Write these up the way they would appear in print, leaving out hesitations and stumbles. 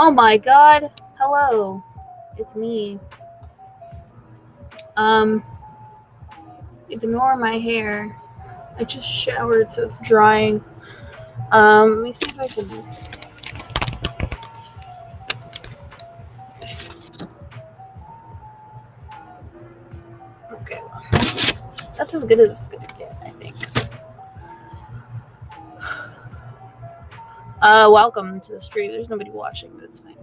Oh my god, hello, it's me. Ignore my hair. I just showered, so it's drying. Let me see if I can... Okay, well, that's as good as it's gonna get, I think. Welcome to the stream. There's nobody watching, but it's fine.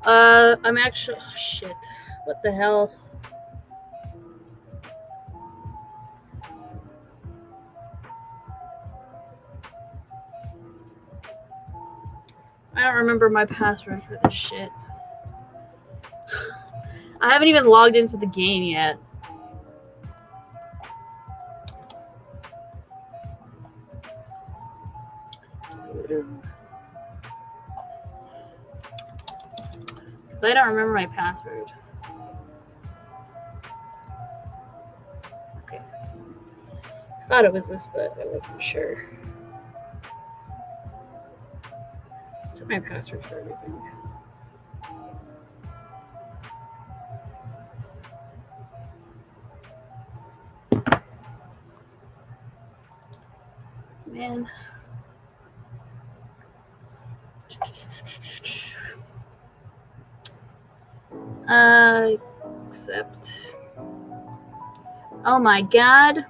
I'm actually... Oh, shit. What the hell? I don't remember my password for this shit. I haven't even logged into the game yet. Because I don't remember my password. Okay. Thought it was this, but I wasn't sure. Set my password for everything. Man. Accept. Oh my god.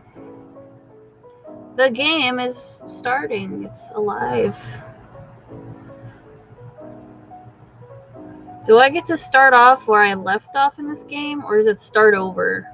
The game is starting. It's alive. Do I get to start off where I left off in this game, or does it start over?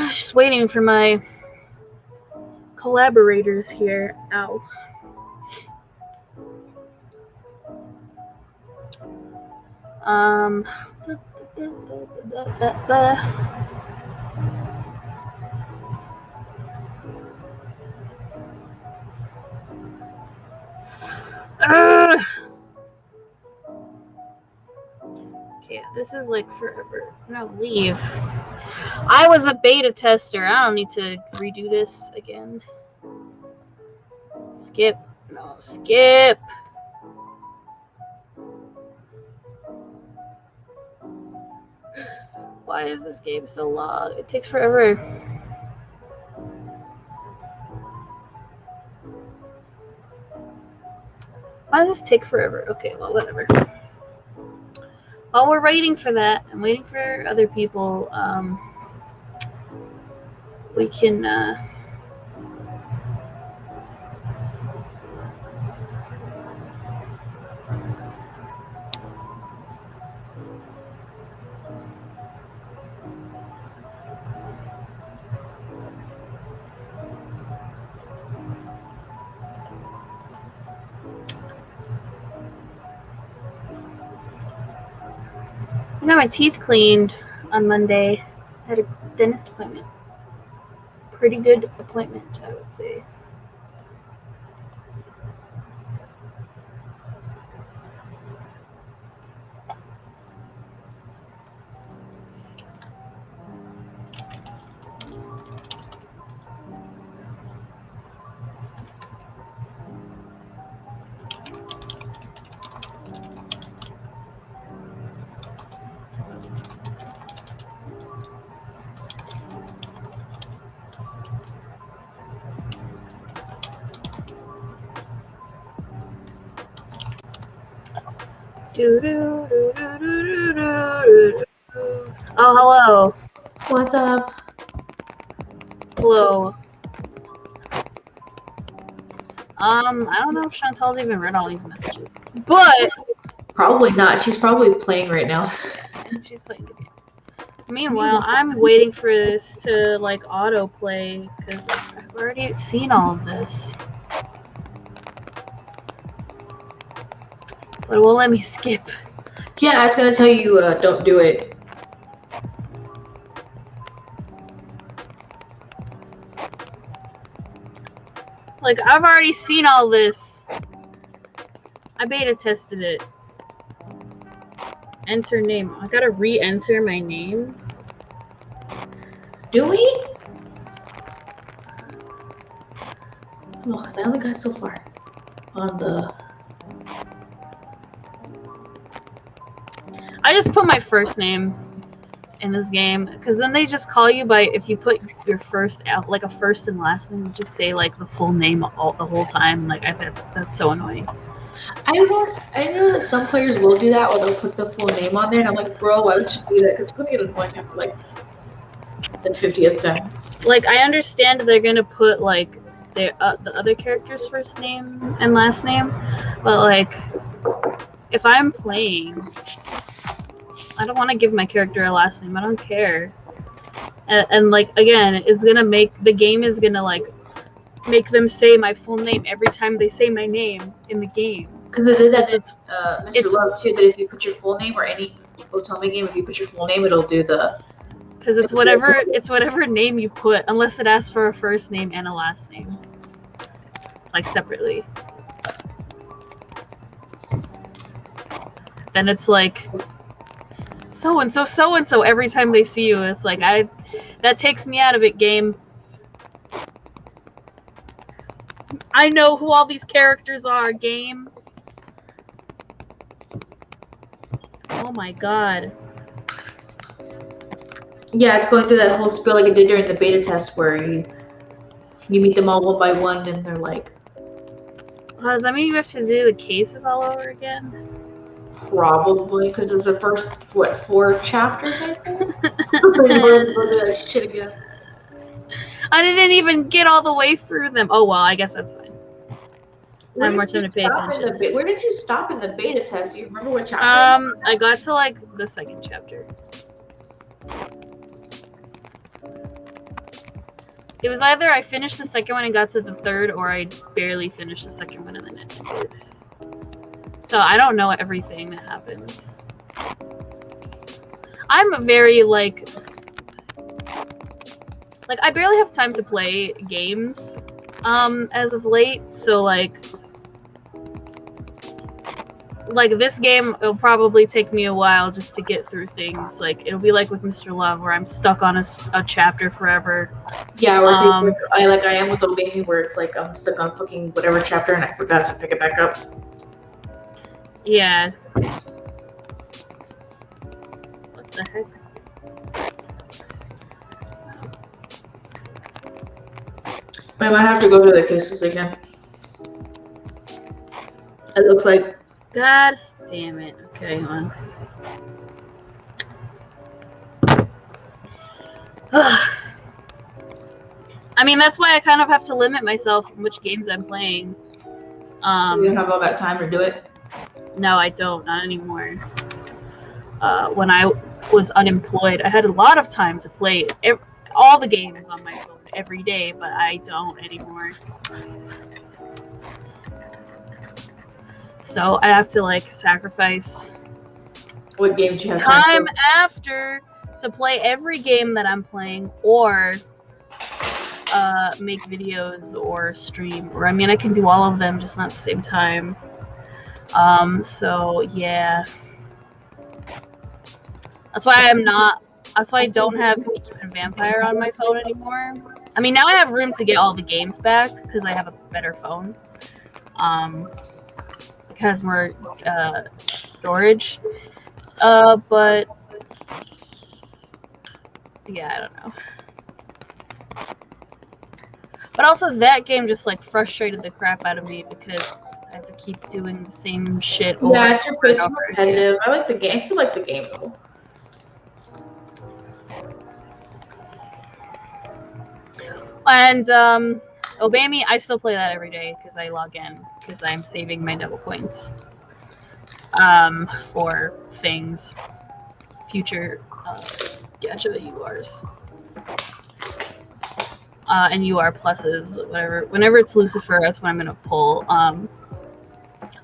Just waiting for my collaborators here. Ow. Okay, this is like forever. No, leave. I was a beta tester. I don't need to redo this again. Skip. No, skip. Why is this game so long? It takes forever. Why does this take forever? Okay, well, whatever. While we're waiting for that, I'm waiting for other people, we can, I got my teeth cleaned on Monday. I had a dentist appointment. Pretty good appointment, I would say. Oh, hello. What's up? Hello. I don't know if Chantal's even read all these messages, but Probably not. She's probably playing right now. She's playing the game. Meanwhile, I'm waiting for this to like autoplay because I've already seen all of this. But it won't let me skip. Yeah, I was gonna tell you, don't do it. Like, I've already seen all this. I beta tested it. Enter name. I gotta re-enter my name. Do we? No, because I only got so far on the... I just put my first name in this game because then they just call you by, if you put your first out, like a first and last name, you just say like the full name the whole time. Like, I bet that's so annoying. I know that some players will do that, or they'll put the full name on there, and I'm like, bro, why would you do that? Because it's gonna get annoying after like the 50th time. Like, I understand they're gonna put like the other character's first name and last name, but like, if I'm playing, I don't want to give my character a last name. I don't care. And like, again, it's gonna make the game is gonna like make them say my full name every time they say my name in the game. Because it did that in It's Mr. Love too. That if you put your full name or any Otome game, if you put your full name, it'll do the. because it's whatever name you put, unless it asks for a first name and a last name, like separately. Then it's like so and so every time they see you. It's like that takes me out of it, game. I know who all these characters are, game. Oh my god. Yeah, it's going through that whole spiel like it did during the beta test where you meet them all one by one and they're like. Does that mean you have to do the cases all over again? Probably, because it's the first, 4 chapters, I think? We'll do that shit again. I didn't even get all the way through them. Oh well, I guess that's fine. I have more time to pay attention. Where did you stop in the beta test? Do you remember what chapter? I got to like the second chapter. It was either I finished the second one and got to the third, or I barely finished the second one and then it ended. So I don't know everything that happens. I'm very like I barely have time to play games as of late, so like this game, it'll probably take me a while just to get through things. Like it'll be like with Mr. Love where I'm stuck on a chapter forever. Yeah, or I am with the baby where it's like I'm stuck on fucking whatever chapter and I forgot to pick it back up. Yeah. What the heck? I might have to go through the cases again. It looks like. God damn it. Okay, hang on. I mean, that's why I kind of have to limit myself in which games I'm playing. You don't have all that time to do it? No, I don't. Not anymore. When I was unemployed, I had a lot of time to play all the games on my phone every day, but I don't anymore. So I have to like sacrifice what game do you have time after to play every game that I'm playing, or make videos or stream, or I mean I can do all of them, just not at the same time. So yeah, that's why I don't have Beekeeper and Vampire on my phone anymore. I mean, now I have room to get all the games back because I have a better phone. It has more storage. But yeah, I don't know. But also that game just like frustrated the crap out of me because I have to keep doing the same shit over and over. Yeah, it's repetitive. I like the game. I still like the game though. And Obey Me, I still play that every day because I log in because I'm saving my double points for things, future gacha URs. And UR pluses, whatever. Whenever it's Lucifer, that's when I'm gonna pull.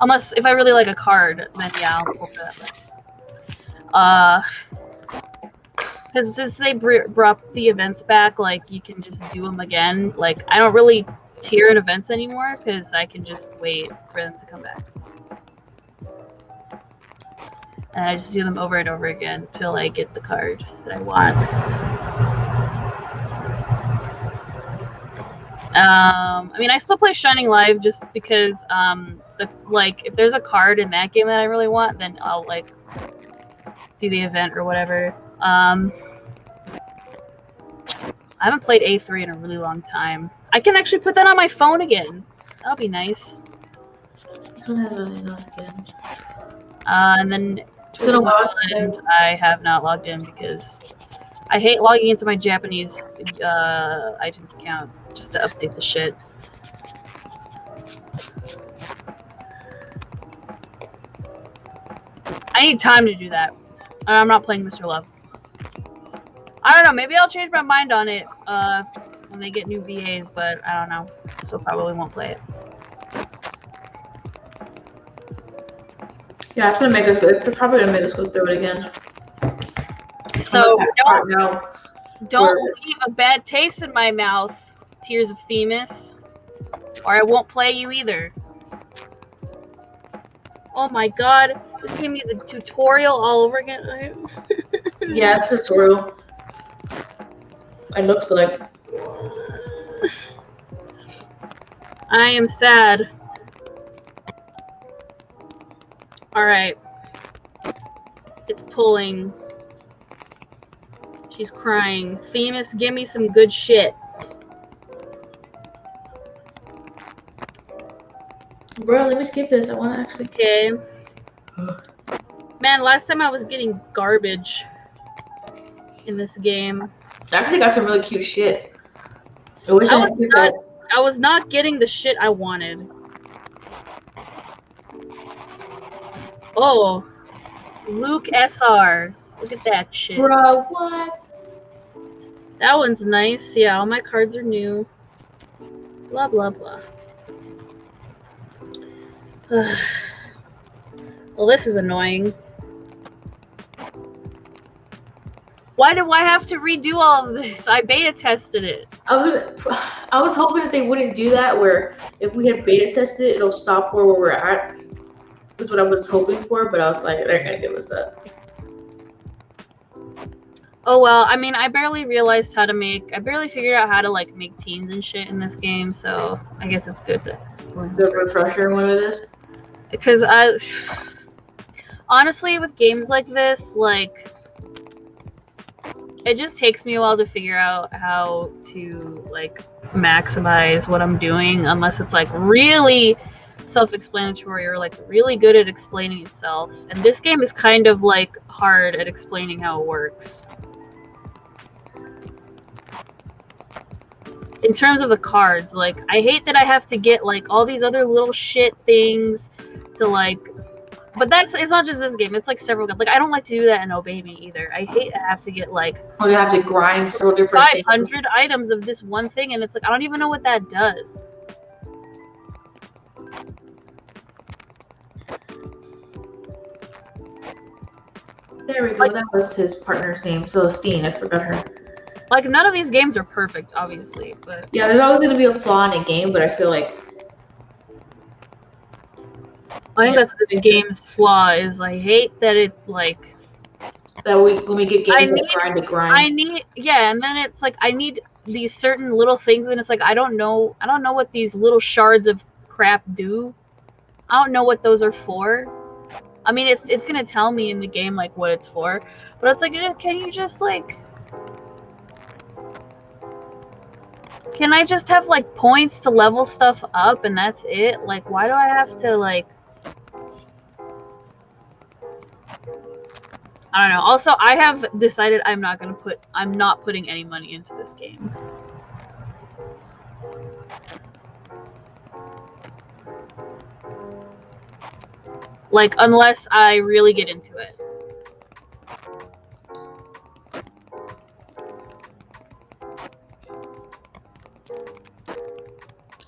Unless if I really like a card, then yeah, I'll pull for that. Because since they brought the events back, like you can just do them again. Like I don't really tier in events anymore because I can just wait for them to come back, and I just do them over and over again till I get the card that I want. I mean, I still play Shining Live just because, if there's a card in that game that I really want, then I'll, like, do the event or whatever. I haven't played A3 in a really long time. I can actually put that on my phone again. That'll be nice. And then I have not logged in because I hate logging into my Japanese iTunes account just to update the shit. I need time to do that. I'm not playing Mr. Love. I don't know, maybe I'll change my mind on it when they get new VAs, but I don't know. So probably won't play it. Yeah, it's gonna make us go. It's probably gonna make us go through it again. So No. don't leave a bad taste in my mouth, Tears of Themis, or I won't play you either. Oh my god, this gave me the tutorial all over again. Yeah, it's a tutorial. It looks like. I am sad. Alright. It's pulling. She's crying. Themis, give me some good shit. Bro, let me skip this. I want to actually. Okay. Man, last time I was getting garbage in this game. I actually got some really cute shit. I wish I had picked that. I was not getting the shit I wanted. Oh. Luke SR. Look at that shit. Bro, what? That one's nice. Yeah, all my cards are new. Blah, blah, blah. Well, this is annoying. Why do I have to redo all of this? I beta tested it. I was hoping that they wouldn't do that, where if we had beta tested it, it'll stop where we're at. That's what I was hoping for, but I was like, they're gonna give us that. Oh well, I mean, I barely figured out how to like make teams and shit in this game, so I guess it's good that it's going. The refresher, what it is. Because honestly, with games like this, like, it just takes me a while to figure out how to like maximize what I'm doing, unless it's like really self-explanatory or like really good at explaining itself. And this game is kind of like hard at explaining how it works. In terms of the cards, like, I hate that I have to get like all these other little shit things to like, but it's not just this game, it's like several games. Like, I don't like to do that in Obey Me either. I hate to have to get like, oh, you have to grind several different 500 items of this one thing, and it's like, I don't even know what that does. There we go. Like, that was his partner's name, Celestine. I forgot her. Like, none of these games are perfect, obviously, but yeah, there's always gonna be a flaw in a game, but I feel like I think that's this game's flaw, is I hate that it like that when we get games that grind. And then it's like I need these certain little things, and it's like I don't know what these little shards of crap do. I don't know what those are for. I mean, it's gonna tell me in the game like what it's for, but it's like, can you just like, can I just have like points to level stuff up and that's it? Like, why do I have to like, I don't know. Also, I have decided I'm not putting any money into this game. Like, unless I really get into it.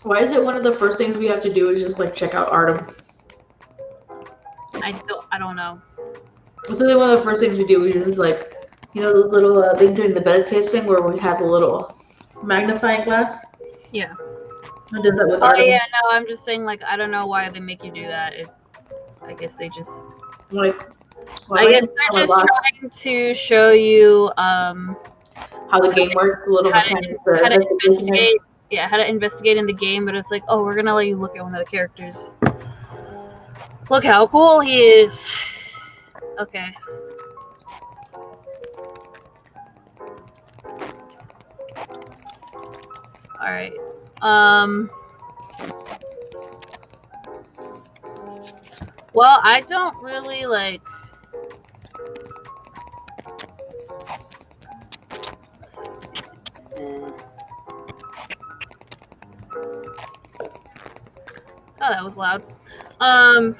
Why is it one of the first things we have to do is just like check out Artem? I don't know. So one of the first things we do is just like, you know, those little things during the beta testing where we have a little magnifying glass. Yeah. It does that with Artem. Oh yeah, no, I'm just saying, like, I don't know why they make you do that. I guess they just like. Well, I guess they're just trying to show you how the game works, a little how to investigate. Yeah, how to investigate in the game, but it's like, oh, we're gonna let you look at one of the characters. Look how cool he is. Okay. Alright. Well, I don't really like. Oh, that was loud. I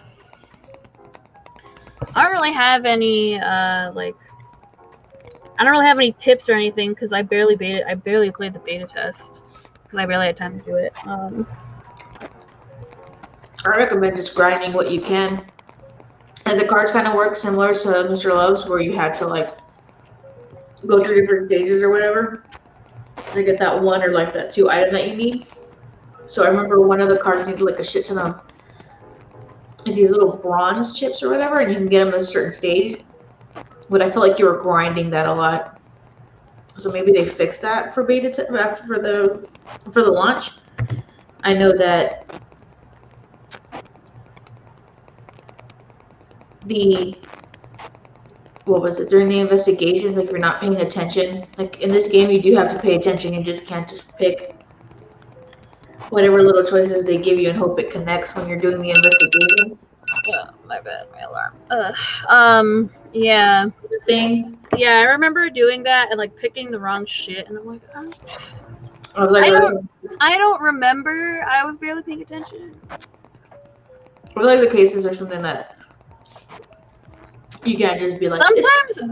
don't really have any like, I don't really have any tips or anything because I barely played the beta test because I barely had time to do it. I recommend just grinding what you can, And the cards kind of work similar to Mr. Love's, where you had to like go through different stages or whatever to get that one or like that 2 item that you need. So I remember one of the cards needed like a shit ton of like, these little bronze chips or whatever, and you can get them at a certain stage. But I felt like you were grinding that a lot. So maybe they fixed that for for the launch. I know that what was it, during the investigations, like if you're not paying attention, like in this game you do have to pay attention. You just can't just pick whatever little choices they give you and hope it connects when you're doing the investigation. Yeah, my bad, my alarm. Yeah. The thing. Yeah, I remember doing that and like picking the wrong shit, and I'm like, oh. I was like, I don't remember. I was barely paying attention. I feel like the cases are something that you can't just be like.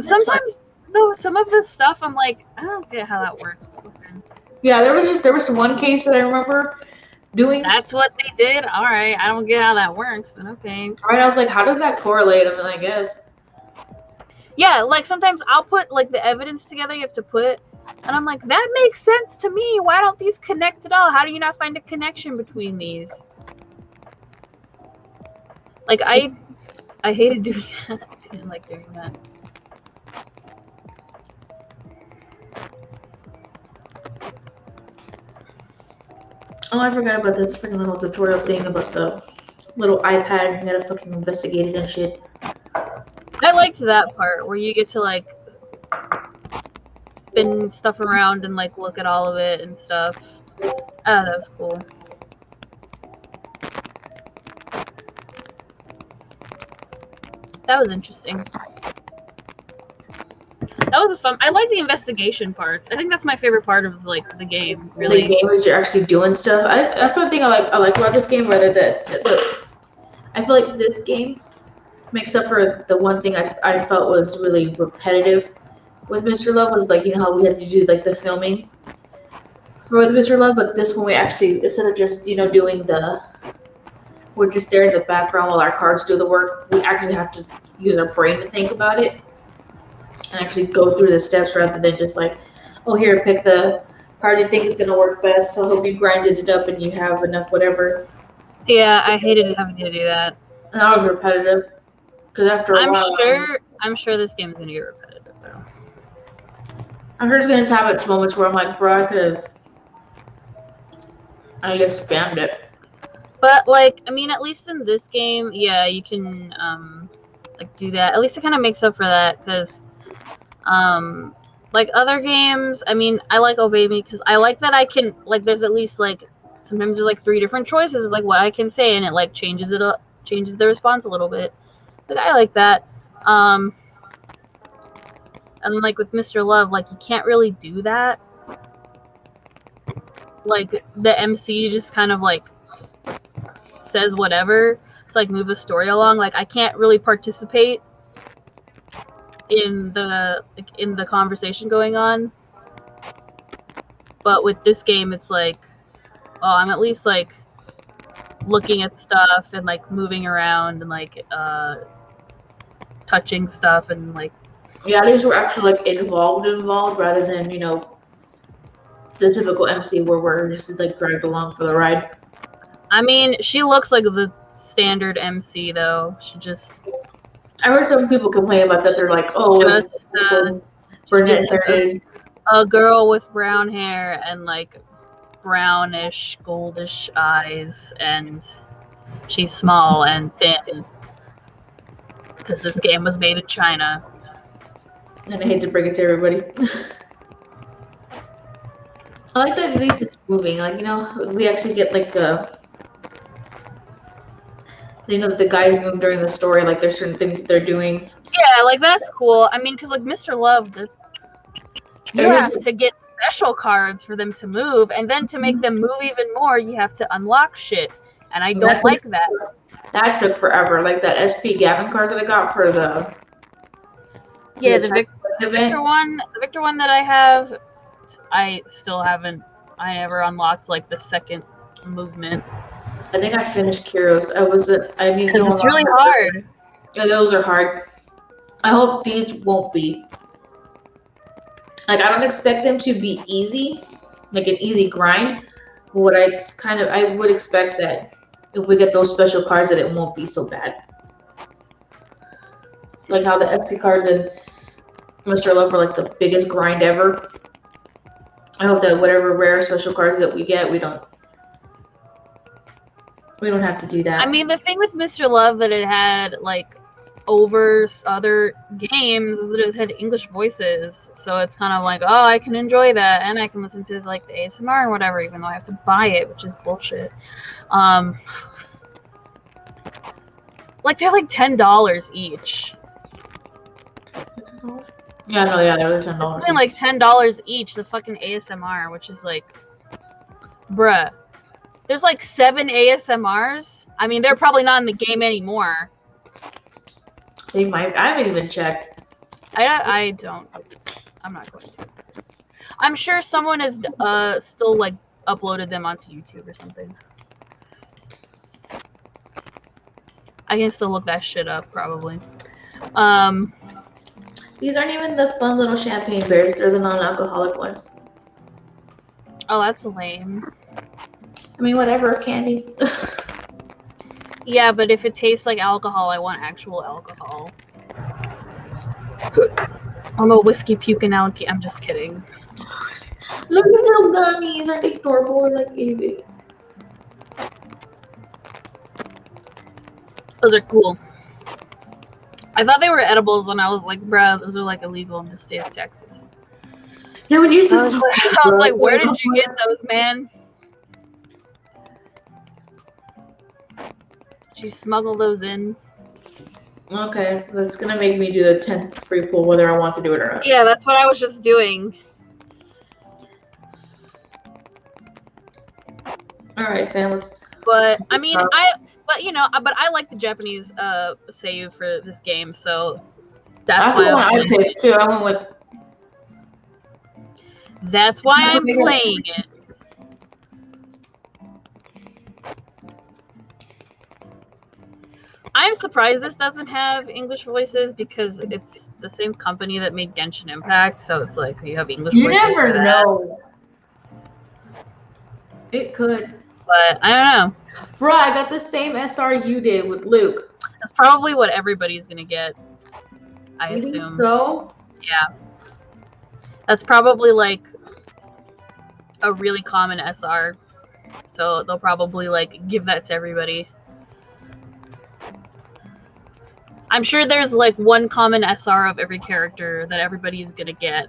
Sometimes though, some of this stuff I'm like, I don't get how that works. Yeah, there was one case that I remember doing. That's what they did. All right, I don't get how that works, but okay. All right, I was like, how does that correlate? I mean, I guess. Yeah, like sometimes I'll put like the evidence together. You have to put, and I'm like, that makes sense to me. Why don't these connect at all? How do you not find a connection between these? Like I hated doing that. I didn't like doing that. Oh, I forgot about this freaking little tutorial thing about the little iPad and you gotta fucking investigate it and shit. I liked that part where you get to like spin stuff around and like look at all of it and stuff. Oh, that was cool. That was interesting. That was a fun. I like the investigation parts. I think that's my favorite part of like the game. Really, the game is you're actually doing stuff. That's one thing I like about this game. Rather I feel like this game makes up for the one thing I felt was really repetitive with Mr. Love was like, you know how we had to do like the filming for Mr. Love, but this one we actually, instead of just, you know, we're just there in the background while our cards do the work, we actually have to use our brain to think about it and actually go through the steps rather than just like, oh, here, pick the card you think is going to work best, so I hope you grinded it up and you have enough whatever. Yeah, I hated having to do that. And that was repetitive. Because after a while, I'm sure this game is gonna get repetitive though. I'm sure it's gonna have its moments where I'm like, bro, I just spammed it. But like, I mean, at least in this game, yeah, you can like do that. At least it kind of makes up for that, because like other games, I mean, I like Obey Me because I like that I can like. There's at least like sometimes there's like 3 different choices of like what I can say, and it like changes the response a little bit. Like I like that. And like with Mr. Love, like you can't really do that. Like the MC just kind of like says whatever to like move the story along. Like I can't really participate in the conversation going on. But with this game, it's like, oh, I'm at least like looking at stuff and like moving around and like touching stuff and like. Yeah, these were actually like involved rather than, you know, the typical MC where we're just like dragged along for the ride. I mean, she looks like the standard MC though. She just. I heard some people complain about that. They're like, oh, just a girl with brown hair and like brownish, goldish eyes, and she's small and thin. Because this game was made in China. And I hate to break it to everybody. I like that at least it's moving. Like, you know, we actually get like you know, the guys move during the story. Like, there's certain things that they're doing. Yeah, like that's cool. I mean, because like Mr. Love, you have to get special cards for them to move, and then to make them move even more, you have to unlock shit. And I don't like that. That took forever. Like that SP Gavin card that I got for the the Victor one that I have, I still haven't. I never unlocked like the second movement. I think I finished Kiros. I needed. Because it's really hard. Yeah, those are hard. I hope these won't be. Like, I don't expect them to be easy, like an easy grind. But what I would expect that if we get those special cards, that it won't be so bad. Like how the XP cards in Mr. Love are like the biggest grind ever. I hope that whatever rare special cards that we get, we don't have to do that. I mean, the thing with Mr. Love that it had like over other games was that it had English voices, so it's kind of like, oh, I can enjoy that and I can listen to like the ASMR and whatever, even though I have to buy it, which is bullshit. Like they're like $10 each. Yeah, no, yeah, they're $10. Something like $10 each. The fucking ASMR, which is like, bruh. There's like 7 ASMRs. I mean, they're probably not in the game anymore. They might. I haven't even checked. I don't. I'm not going to. I'm sure someone has still like uploaded them onto YouTube or something. I can still look that shit up probably. These aren't even the fun little champagne bears. They're the non-alcoholic ones. Oh, that's lame. I mean, whatever, candy. Yeah, but if it tastes like alcohol, I want actual alcohol. I'm a whiskey puking alky. I'm just kidding. Look at little gummies. Aren't they adorable? Like, baby. Those are cool. I thought they were edibles when I was like, bruh, those are like illegal in the state of Texas. Yeah, when you said I was like, where did you get those, man? Did you smuggle those in? Okay, so that's gonna make me do the 10th free pull whether I want to do it or not. Yeah, that's what I was just doing. Alright, fam, let's... But, I mean, but I like the Japanese save for this game, so that's why the one I picked, too. I went with... That's why I'm playing it. I'm surprised this doesn't have English voices because it's the same company that made Genshin Impact, so it's like you have English voices. You never know. It could. But I don't know. Bro, I got the same SR you did with Luke. That's probably what everybody's gonna get. I assume. Think so? Yeah. That's probably like a really common SR. So they'll probably like give that to everybody. I'm sure there's like one common SR of every character that everybody's gonna get.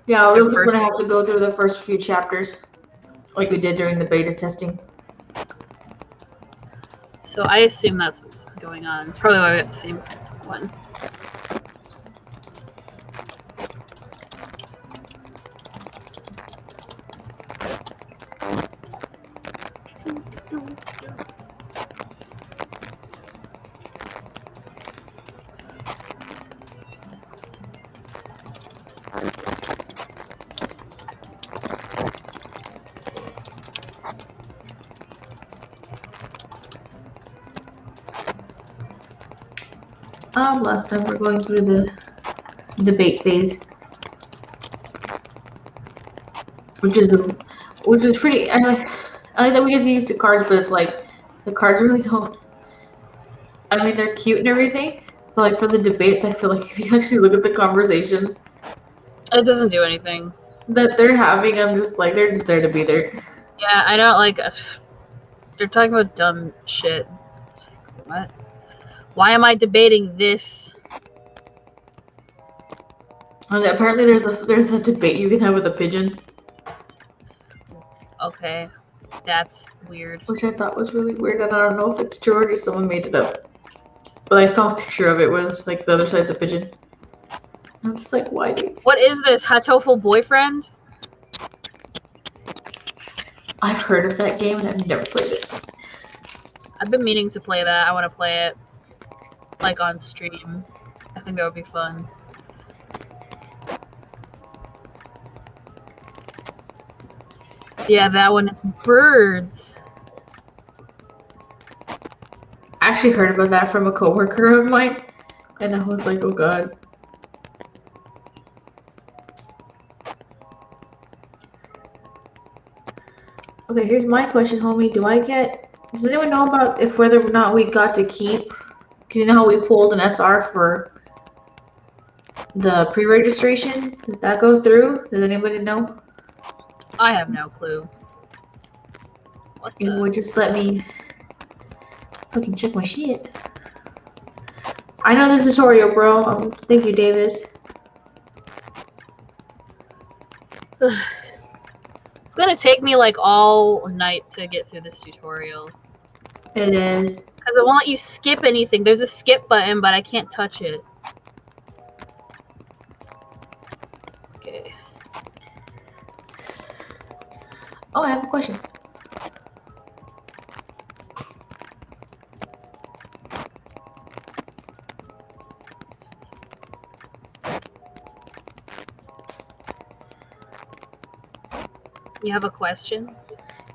Yeah, we're just gonna have to go through the first few chapters, like we did during the beta testing. So I assume that's what's going on. It's probably why we got the same one. Last time we're going through the debate phase, which is pretty. I like that we get to use the cards, but it's like the cards really don't. I mean, they're cute and everything, but like for the debates, I feel like if you actually look at the conversations, it doesn't do anything that they're having. I'm just like they're just there to be there. Yeah, I don't like. They're talking about dumb shit. What? Why am I debating this? And apparently, there's a debate you can have with a pigeon. Okay, that's weird. Which I thought was really weird, and I don't know if it's true or just someone made it up. But I saw a picture of it where it's like the other side's a pigeon. I'm just like, why? What is this? Hatoful Boyfriend? I've heard of that game and I've never played it. I've been meaning to play that. I want to play it, like, on stream. I think that would be fun. Yeah, that one, it's birds. actually heard about that from a coworker of mine, and I was like, oh god. Okay, here's my question, homie. Does anyone know about if whether or not we got to keep? Cause you know how we pulled an SR for the pre-registration? Did that go through? Does anybody know? I have no clue. What It the? would just let me fucking check my shit. I know the tutorial, bro. Thank you, Davis. It's gonna take me like all night to get through this tutorial. It is. Because it won't let you skip anything. There's a skip button, but I can't touch it. Okay. Oh, I have a question. You have a question?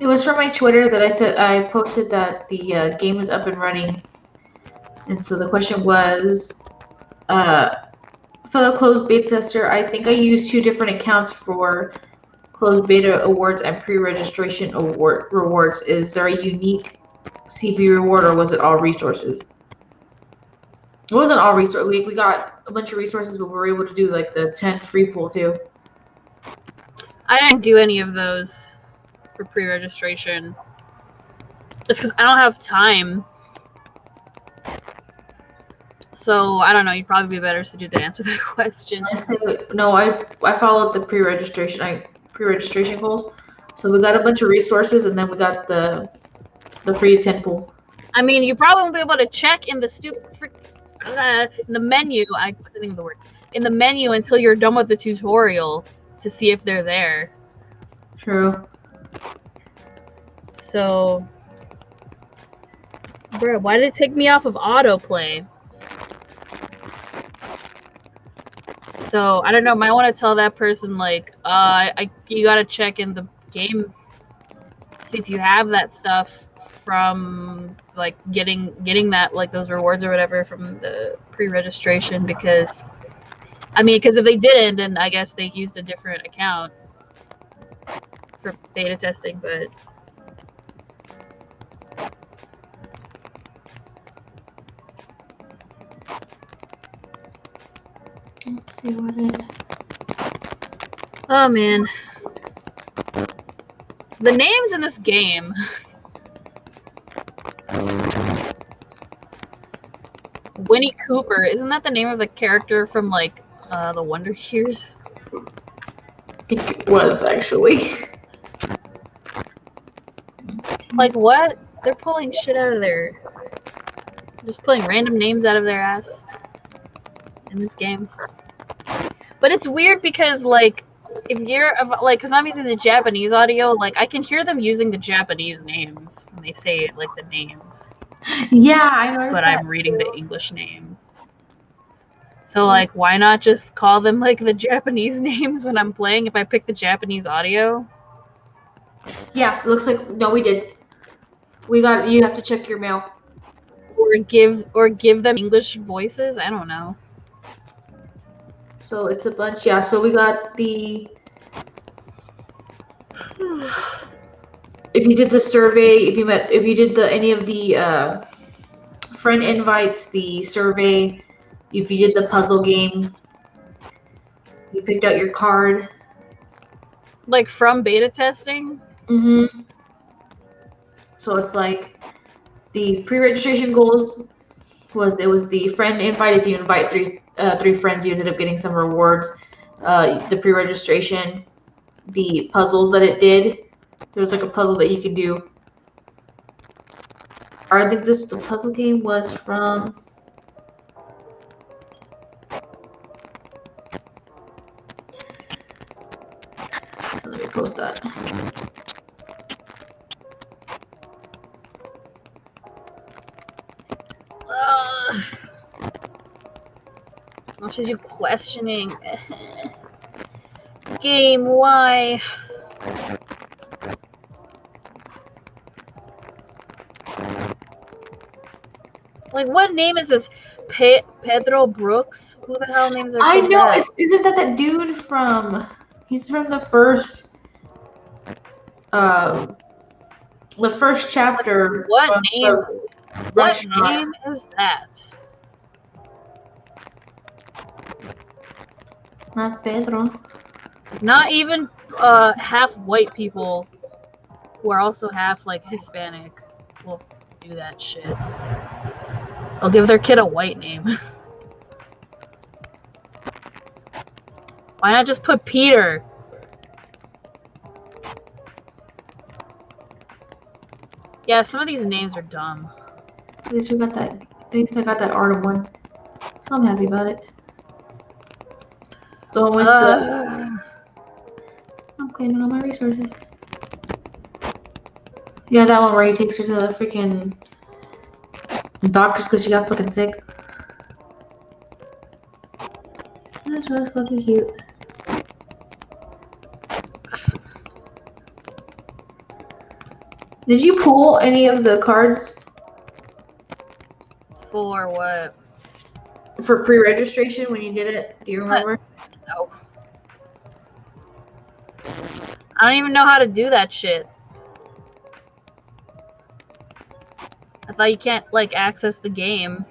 It was from my Twitter that I posted that the game is up and running, and so the question was, fellow closed beta tester, I think I used 2 different accounts for closed beta awards and pre-registration award rewards. Is there a unique CP reward, or was it all resources? It wasn't all resources. We got a bunch of resources, but we were able to do like the 10 free pool too. I didn't do any of those for pre-registration. Just because I don't have time. So, I don't know. You'd probably be better suited to answer that question. I followed the pre-registration goals. So we got a bunch of resources, and then we got the free 10 pool. I mean, you probably won't be able to check in the in the menu. I couldn't think of the word. In the menu until you're done with the tutorial to see if they're there. True. So, bro, why did it take me off of autoplay? So, I don't know. Might want to tell that person, like, you gotta check in the game, see if you have that stuff from, like, getting that, like, those rewards or whatever from the pre-registration, because, I mean, because if they didn't, then I guess they used a different account for beta testing, but... Let's see what it... Oh, man. The names in this game... Winnie Cooper, isn't that the name of the character from, like, the Wonder Years? I think it was, actually. Like, what? They're pulling shit out of their... Just pulling random names out of their ass in this game. But it's weird because, like, if you're, like, because I'm using the Japanese audio, like, I can hear them using the Japanese names when they say, like, the names. Yeah, I noticed But that. I'm reading the English names. So, like, why not just call them, like, the Japanese names when I'm playing if I pick the Japanese audio? Yeah, it looks like... No, we did. You have to check your mail. Or give them English voices? I don't know. So it's a bunch, yeah. So we got the... If you did the survey, if you did any of the friend invites, the survey, if you did the puzzle game, you picked out your card. Like, from beta testing? Mm-hmm. So it's like the pre-registration goals was the friend invite. If you invite three friends, you ended up getting some rewards. The pre-registration, the puzzles that it did. There was like a puzzle that you could do. Or I think the puzzle game was from... Let me post that. Which is you questioning? Game, why? Like, what name is this? Pedro Brooks? Who the hell names their I kid know. that? Isn't that dude from? He's from the first. The first chapter What of name? the What restaurant. name is that? Not Pedro. Not even half white people who are also half like Hispanic will do that shit. They'll give their kid a white name. Why not just put Peter? Yeah, some of these names are dumb. At least we got that. At least I got that Artem one, so I'm happy about it. The one with the. I'm claiming all my resources. Yeah, that one where he takes her to the freaking doctors because she got fucking sick. That's really fucking cute. Did you pull any of the cards For what? for pre-registration when you did it? Do you remember? No. I don't even know how to do that shit. I thought you can't, like, access the game.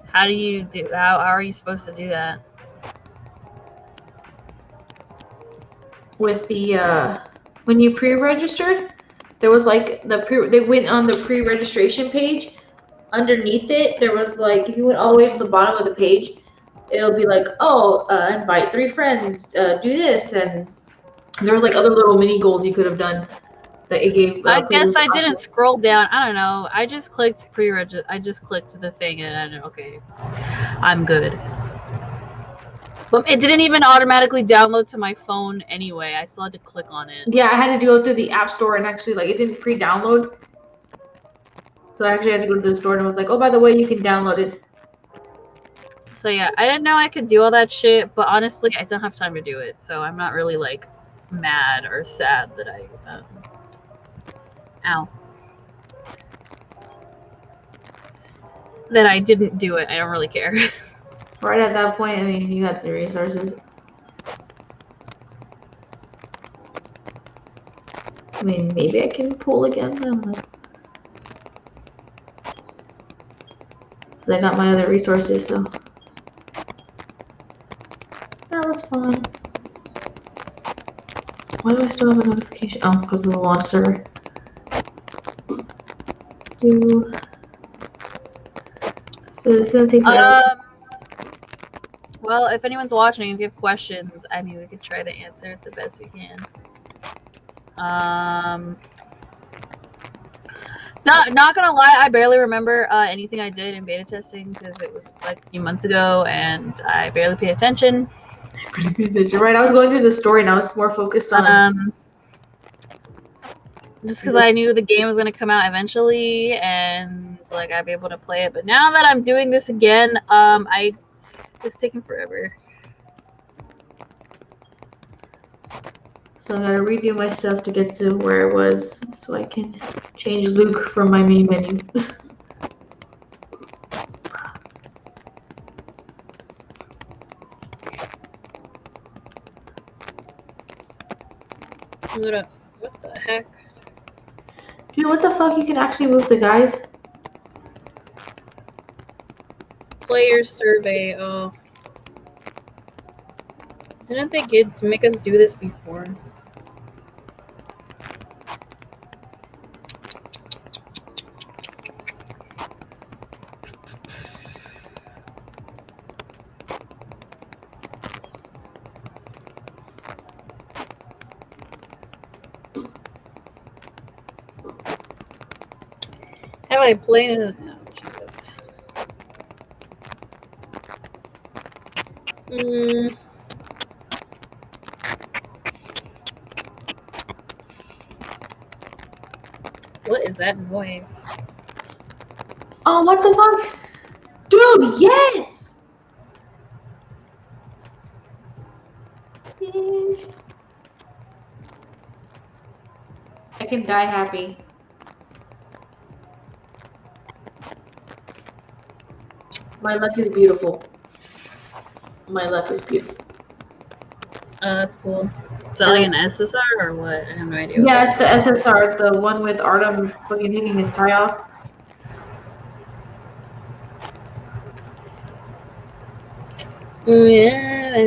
How do you do? How are you supposed to do that? With the when you pre-registered, there was like they went on the pre-registration page. Underneath it, there was like if you went all the way to the bottom of the page, it'll be like, oh, invite 3 friends, do this, and there was like other little mini goals you could have done that it gave. I guess I didn't scroll down. I don't know. I just clicked pre-register. I just clicked the thing and okay, I'm good. But it didn't even automatically download to my phone anyway. I still had to click on it. Yeah, I had to go through the app store and actually like it didn't pre-download. So I actually had to go to the store and it was like, oh, by the way, you can download it. So yeah, I didn't know I could do all that shit, but honestly, I don't have time to do it. So I'm not really like mad or sad that I ow. That I didn't do it. I don't really care. Right at that point, I mean, you got the resources. I mean, maybe I can pull again. I don't know. Because I got my other resources, so. That was fun. Why do I still have a notification? Oh, because of the launch server. It's gonna take me well, if anyone's watching, if you have questions, I mean, we could try to answer it the best we can. Not gonna lie, I barely remember anything I did in beta testing because it was like a few months ago and I barely paid attention. Right, I was going through the story and I was more focused on. Just because I knew the game was gonna come out eventually and like I'd be able to play it. But now that I'm doing this again, it's taking forever. So I gotta redo my stuff to get to where it was so I can change Luke from my main menu. What the heck? Dude, what the fuck? You can actually move the guys? Player survey. Oh. Didn't they make us do this before? Have I played it? Oh, Jesus. What is that noise? Oh, what the fuck? Dude, yes! Bitch. I can die happy. My luck is beautiful. My luck is beautiful. Oh, that's cool. Is that like an SSR or what? I have no idea. Yeah, it's the SSR, the one with Artem fucking taking his tie off. Yeah.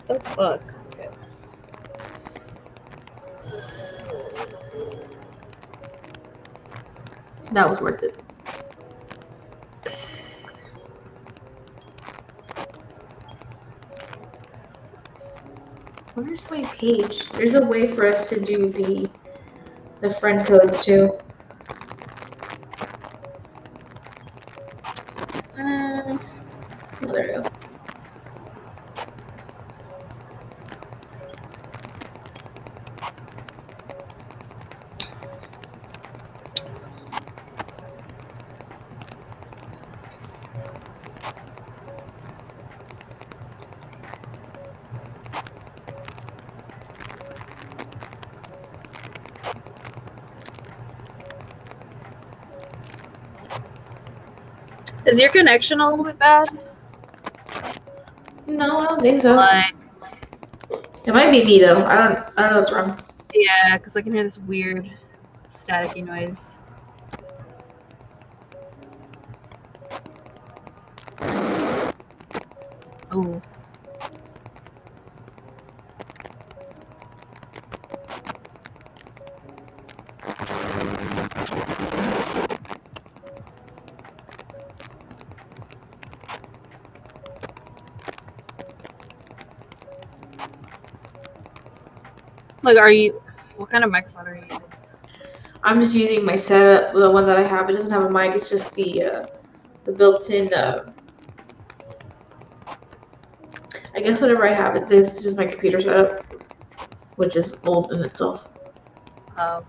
Oh fuck. Okay. That was worth it. Where's my page? There's a way for us to do the friend codes too. Oh, there we go. Is your connection a little bit bad? No, I don't think so. Like, It might be me though. I don't know what's wrong. yeah, because I can hear this weird staticky noise. Oh. Like, what kind of microphone are you using? I'm just using my setup, the one that I have. It doesn't have a mic. It's just the built-in. I guess whatever I have, it's just my computer setup, which is old in itself. Oh.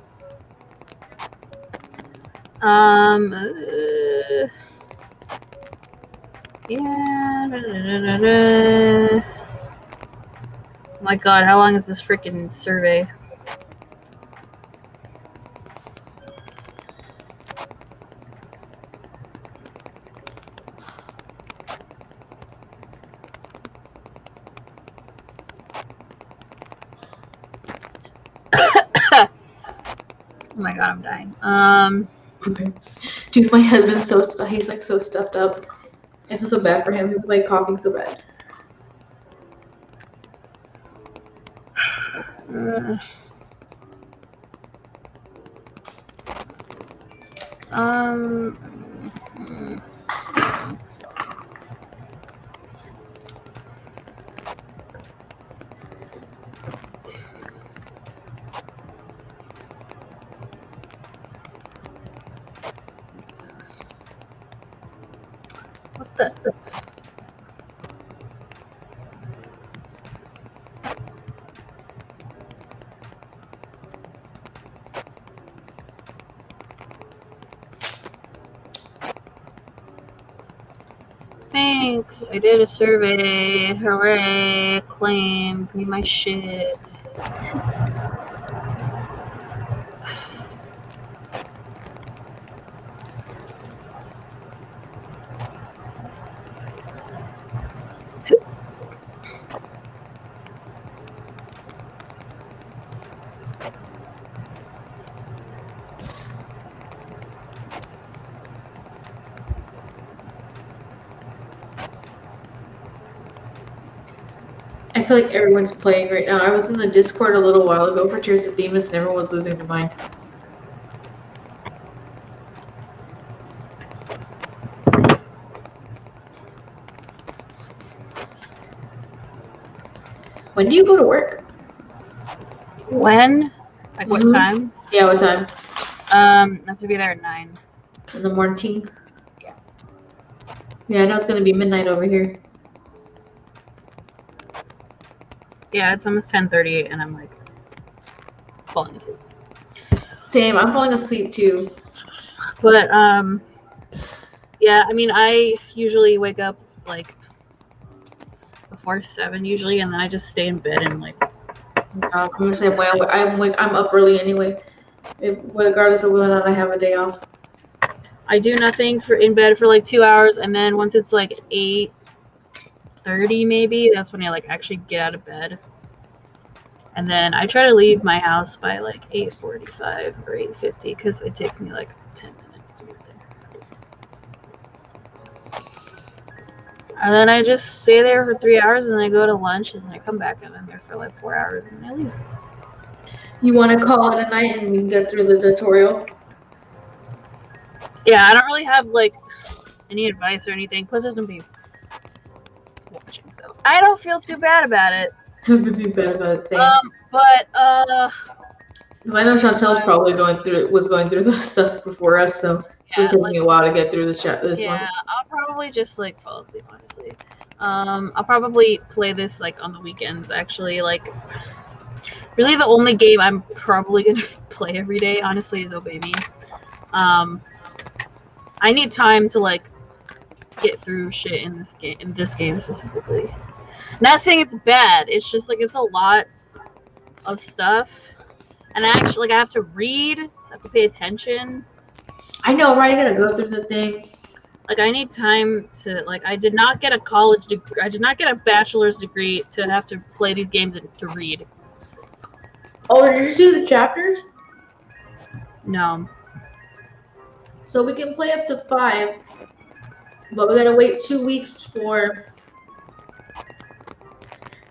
Yeah. Oh my god, how long is this freaking survey? Oh my god, I'm dying. Dude, my husband's he's like so stuffed up. I feel so bad for him. He was like coughing so bad. Um. What the? Thanks, I did a survey. Hooray! Claim, give me my shit. I feel like everyone's playing right now. I was in the Discord a little while ago for Tears of Themis, and everyone was losing their mind. When do you go to work? When? Like what time? Yeah, what time? I have to be there at 9. In the morning? Yeah. Yeah, I know it's gonna be midnight over here. Yeah, it's almost 10:30, and I'm like falling asleep. Same, I'm falling asleep too. But yeah, I mean, I usually wake up like before 7 usually, and then I just stay in bed and like I'm the same way. I'm up early anyway. Regardless of whether or not I have a day off. I do nothing in bed for like 2 hours, and then once it's like 8:30 maybe, that's when I like actually get out of bed. And then I try to leave my house by like 8:45 or 8:50 because it takes me like 10 minutes to get there. And then I just stay there for 3 hours, and then I go to lunch, and then I come back, and I'm there for like 4 hours, and I leave. You want to call it a night and we can get through the tutorial? Yeah, I don't really have like any advice or anything. Plus, there's nobody watching, so I don't feel too bad about it. Too bad about it. But because I know Chantel's probably was going through the stuff before us, so it'll take me a while to get through this one. Yeah, I'll probably just like fall asleep, honestly. I'll probably play this like on the weekends, actually. Like, really the only game I'm probably gonna play every day, honestly, is Obey Me. I need time to like get through shit in this game specifically. Not saying it's bad, it's just like it's a lot of stuff. And I have to read, so I have to pay attention. I know, right? I gotta go through the thing. Like, I need time to, like, I did not get a college degree, I did not get a bachelor's degree to have to play these games and to read. Oh, did you see the chapters? No. So we can play up to 5, but we gotta wait 2 weeks for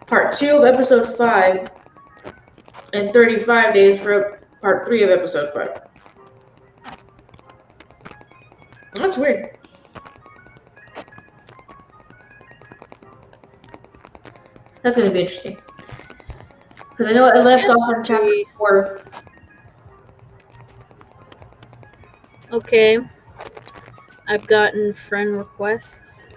part 2 of episode 5 and 35 days for part 3 of episode 5. That's weird. That's gonna be interesting. Because I know I left off on chapter 4. Okay. I've gotten friend requests.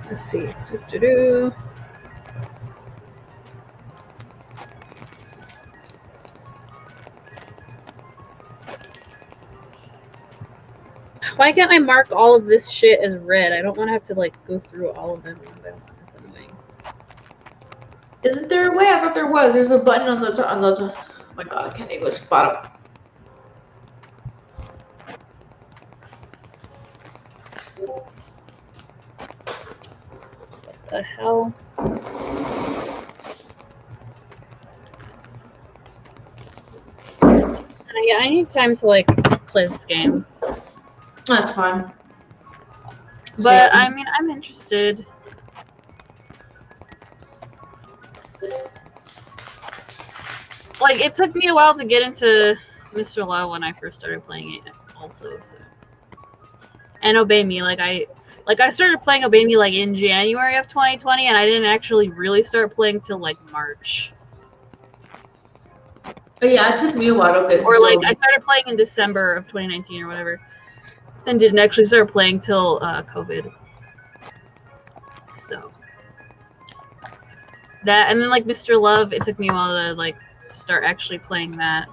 Let's see. Why can't I mark all of this shit as red? I don't want to have to like go through all of them. That's annoying. Isn't there a way? I thought there was. There's a button on the oh my god, I can't English. Bottom. What the hell? Yeah, I need time to like play this game. That's fine. But I mean, I'm interested. Like, it took me a while to get into Mr. Love when I first started playing it, also. So, and Obey Me, I started playing Obey Me like in January of 2020, and I didn't actually really start playing till like March. But yeah, it took me a while to get. Or like I started playing in December of 2019 or whatever, and didn't actually start playing till COVID. So that, and then like Mr. Love, it took me a while to like start actually playing that,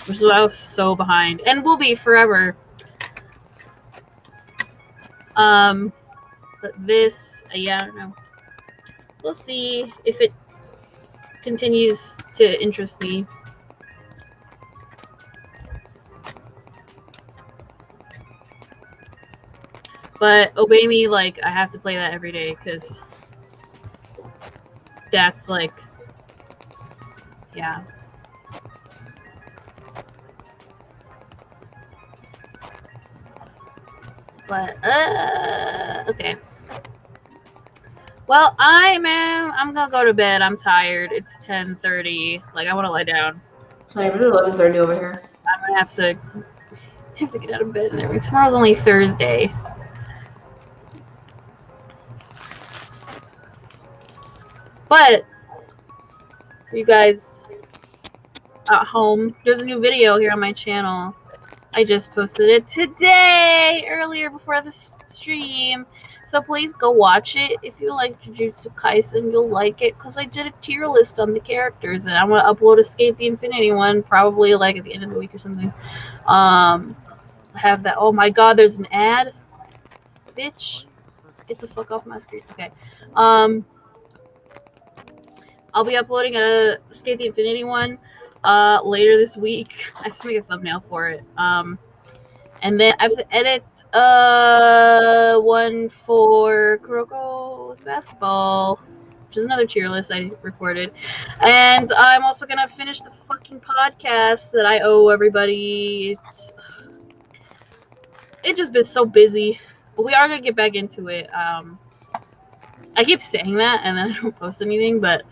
which is why I was so behind, and will be forever. But this, yeah, I don't know. We'll see if it continues to interest me. But Obey Me, like, I have to play that every day, because that's, like, yeah. But, okay. Well, I'm gonna go to bed. I'm tired. It's 10:30. Like, I want to lie down. Sorry, it's 11:30 over here. I'm gonna have to get out of bed and everything. Tomorrow's only Thursday. But you guys at home, there's a new video here on my channel. I just posted it today, earlier before the stream. So please go watch it. If you like Jujutsu Kaisen, you'll like it, because I did a tier list on the characters, and I'm going to upload Escape the Infinity one, probably like at the end of the week or something. I have that. Oh my god, there's an ad. Bitch. Get the fuck off my screen. Okay. I'll be uploading a Skate the Infinity one later this week. I have to make a thumbnail for it. And then I have to edit one for Kuroko's basketball, which is another tier list I recorded. And I'm also gonna finish the fucking podcast that I owe everybody. It's just been so busy. But we are gonna get back into it. I keep saying that and then I don't post anything, but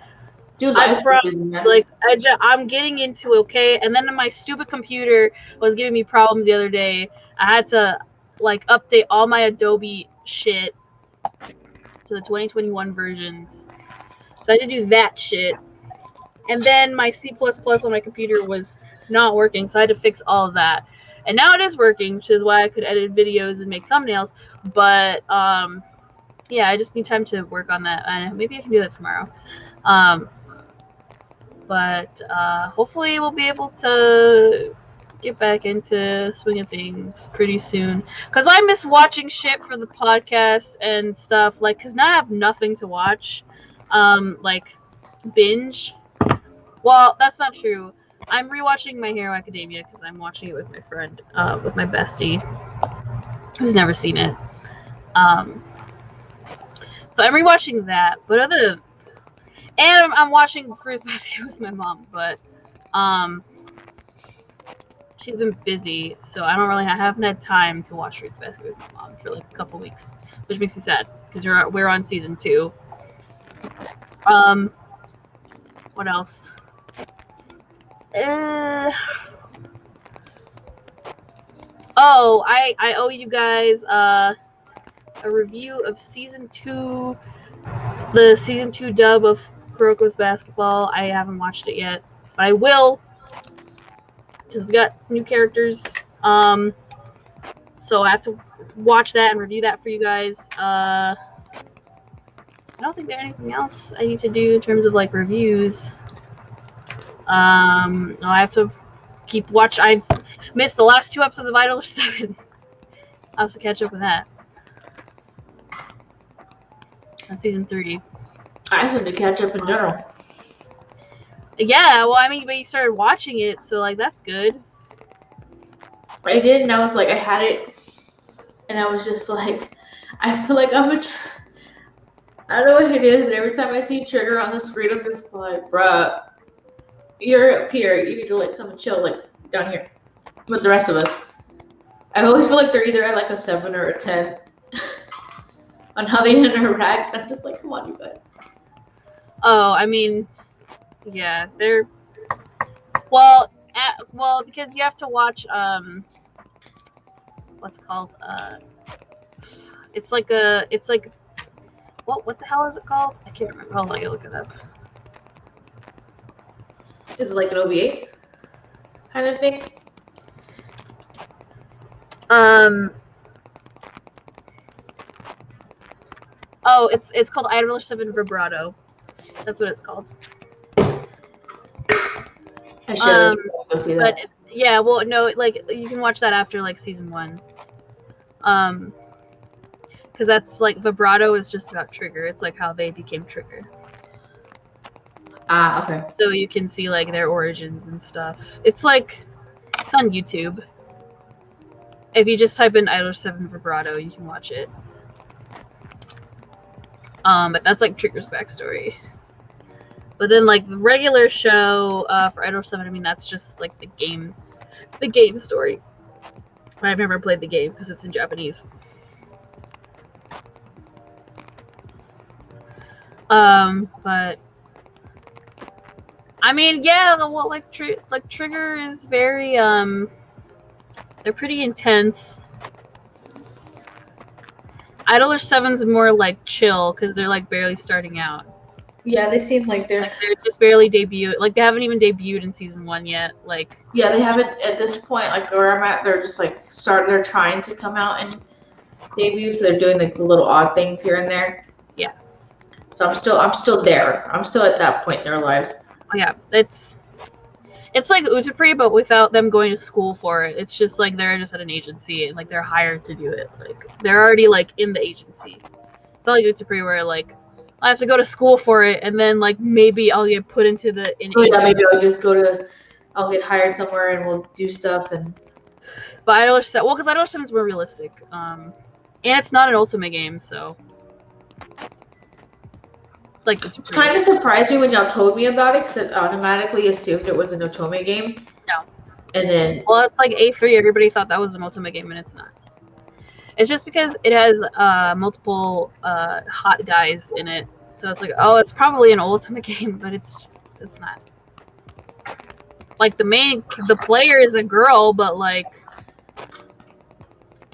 Dude, I promise, like, I'm getting into it, okay? And then my stupid computer was giving me problems the other day. I had to, like, update all my Adobe shit to the 2021 versions. So I had to do that shit. And then my C++ on my computer was not working, so I had to fix all of that. And now it is working, which is why I could edit videos and make thumbnails. But, yeah, I just need time to work on that. And maybe I can do that tomorrow. But hopefully we'll be able to get back into swing of things pretty soon. Because I miss watching shit for the podcast and stuff. Like, because now I have nothing to watch. Like, binge. Well, that's not true. I'm rewatching My Hero Academia because I'm watching it with my friend, with my bestie, who's never seen it. So I'm rewatching that. But and I'm watching Fruits Basket with my mom, but she's been busy, so I haven't had time to watch Fruits Basket with my mom for like a couple weeks, which makes me sad because we're on season 2. What else? Oh, I owe you guys a review of season 2, the season 2 dub of Kuroko's basketball. I haven't watched it yet, but I will, because we got new characters. So I have to watch that and review that for you guys. I don't think there's anything else I need to do in terms of like reviews. No, I have to keep watch. I've missed the last 2 episodes of Idol 7. I have to catch up with that. That's season 3. I just had to catch up in general. Yeah, well, I mean, but you started watching it, so like that's good. I did, and I was like, I had it, and I was just like, I feel like I don't know what it is, but every time I see Trigger on the screen, I'm just like, bruh, you're up here, you need to like come and chill like down here with the rest of us. I always feel like they're either at like a 7 or a 10 on how they interact. I'm just like, come on, you guys. Oh, I mean, yeah, they're well, because you have to watch what's it called it's like what the hell is it called? I can't remember. Hold on, I gotta look it up. Is it like an OVA kind of thing? Oh, it's called Idol 7 Vibrato. That's what it's called. I should go see that. But yeah, well, no, like you can watch that after like season 1. Because that's like Vibrato is just about Trigger. It's like how they became Trigger. Ah, okay. So you can see like their origins and stuff. It's like it's on YouTube. If you just type in Idol 7 Vibrato, you can watch it. But that's like Trigger's backstory. But then like the regular show for Idol 7, I mean that's just like the game story. But I've never played the game because it's in Japanese. But I mean, yeah, Trigger is very they're pretty intense. Idol 7's more like chill because they're like barely starting out. Yeah, they seem like they're just barely debuted. Like they haven't even debuted in season 1 yet. Like yeah, they haven't at this point. Like where I'm at, they're just like they're trying to come out and debut, so they're doing like the little odd things here and there. Yeah. So I'm still there. I'm still at that point in their lives. Oh, yeah, it's like Utapri, but without them going to school for it. It's just like they're just at an agency and like they're hired to do it. Like they're already like in the agency. It's not like Utapri where like I have to go to school for it, and then like maybe I'll get put into the. Oh yeah, maybe I'll just go to. I'll get hired somewhere and we'll do stuff and. But Idler 7, well, because Idler 7 is more realistic, and it's not an Ultimate game, so. Like, it's kind of surprised me when y'all told me about it, because I automatically assumed it was an Otome game. No. And then. Well, it's like A3. Everybody thought that was an Ultimate game, and it's not. It's just because it has multiple hot guys in it, so it's like, oh, it's probably an Ultimate game, but it's not. Like the player is a girl, but like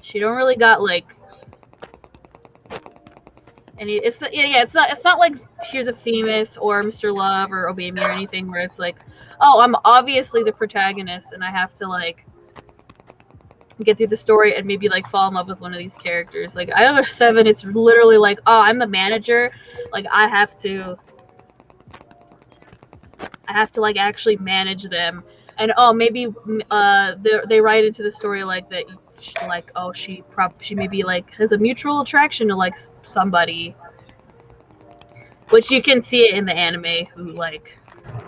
she don't really got like any. It's not like Tears of Themis or Mr. Love or Obey Me or anything where it's like, oh, I'm obviously the protagonist and I have to like get through the story and maybe like fall in love with one of these characters. Like Idler 7, it's literally like, oh, I'm the manager, like I have to like actually manage them, and oh, maybe they write into the story like that, like, oh, she maybe like has a mutual attraction to like somebody, which you can see it in the anime,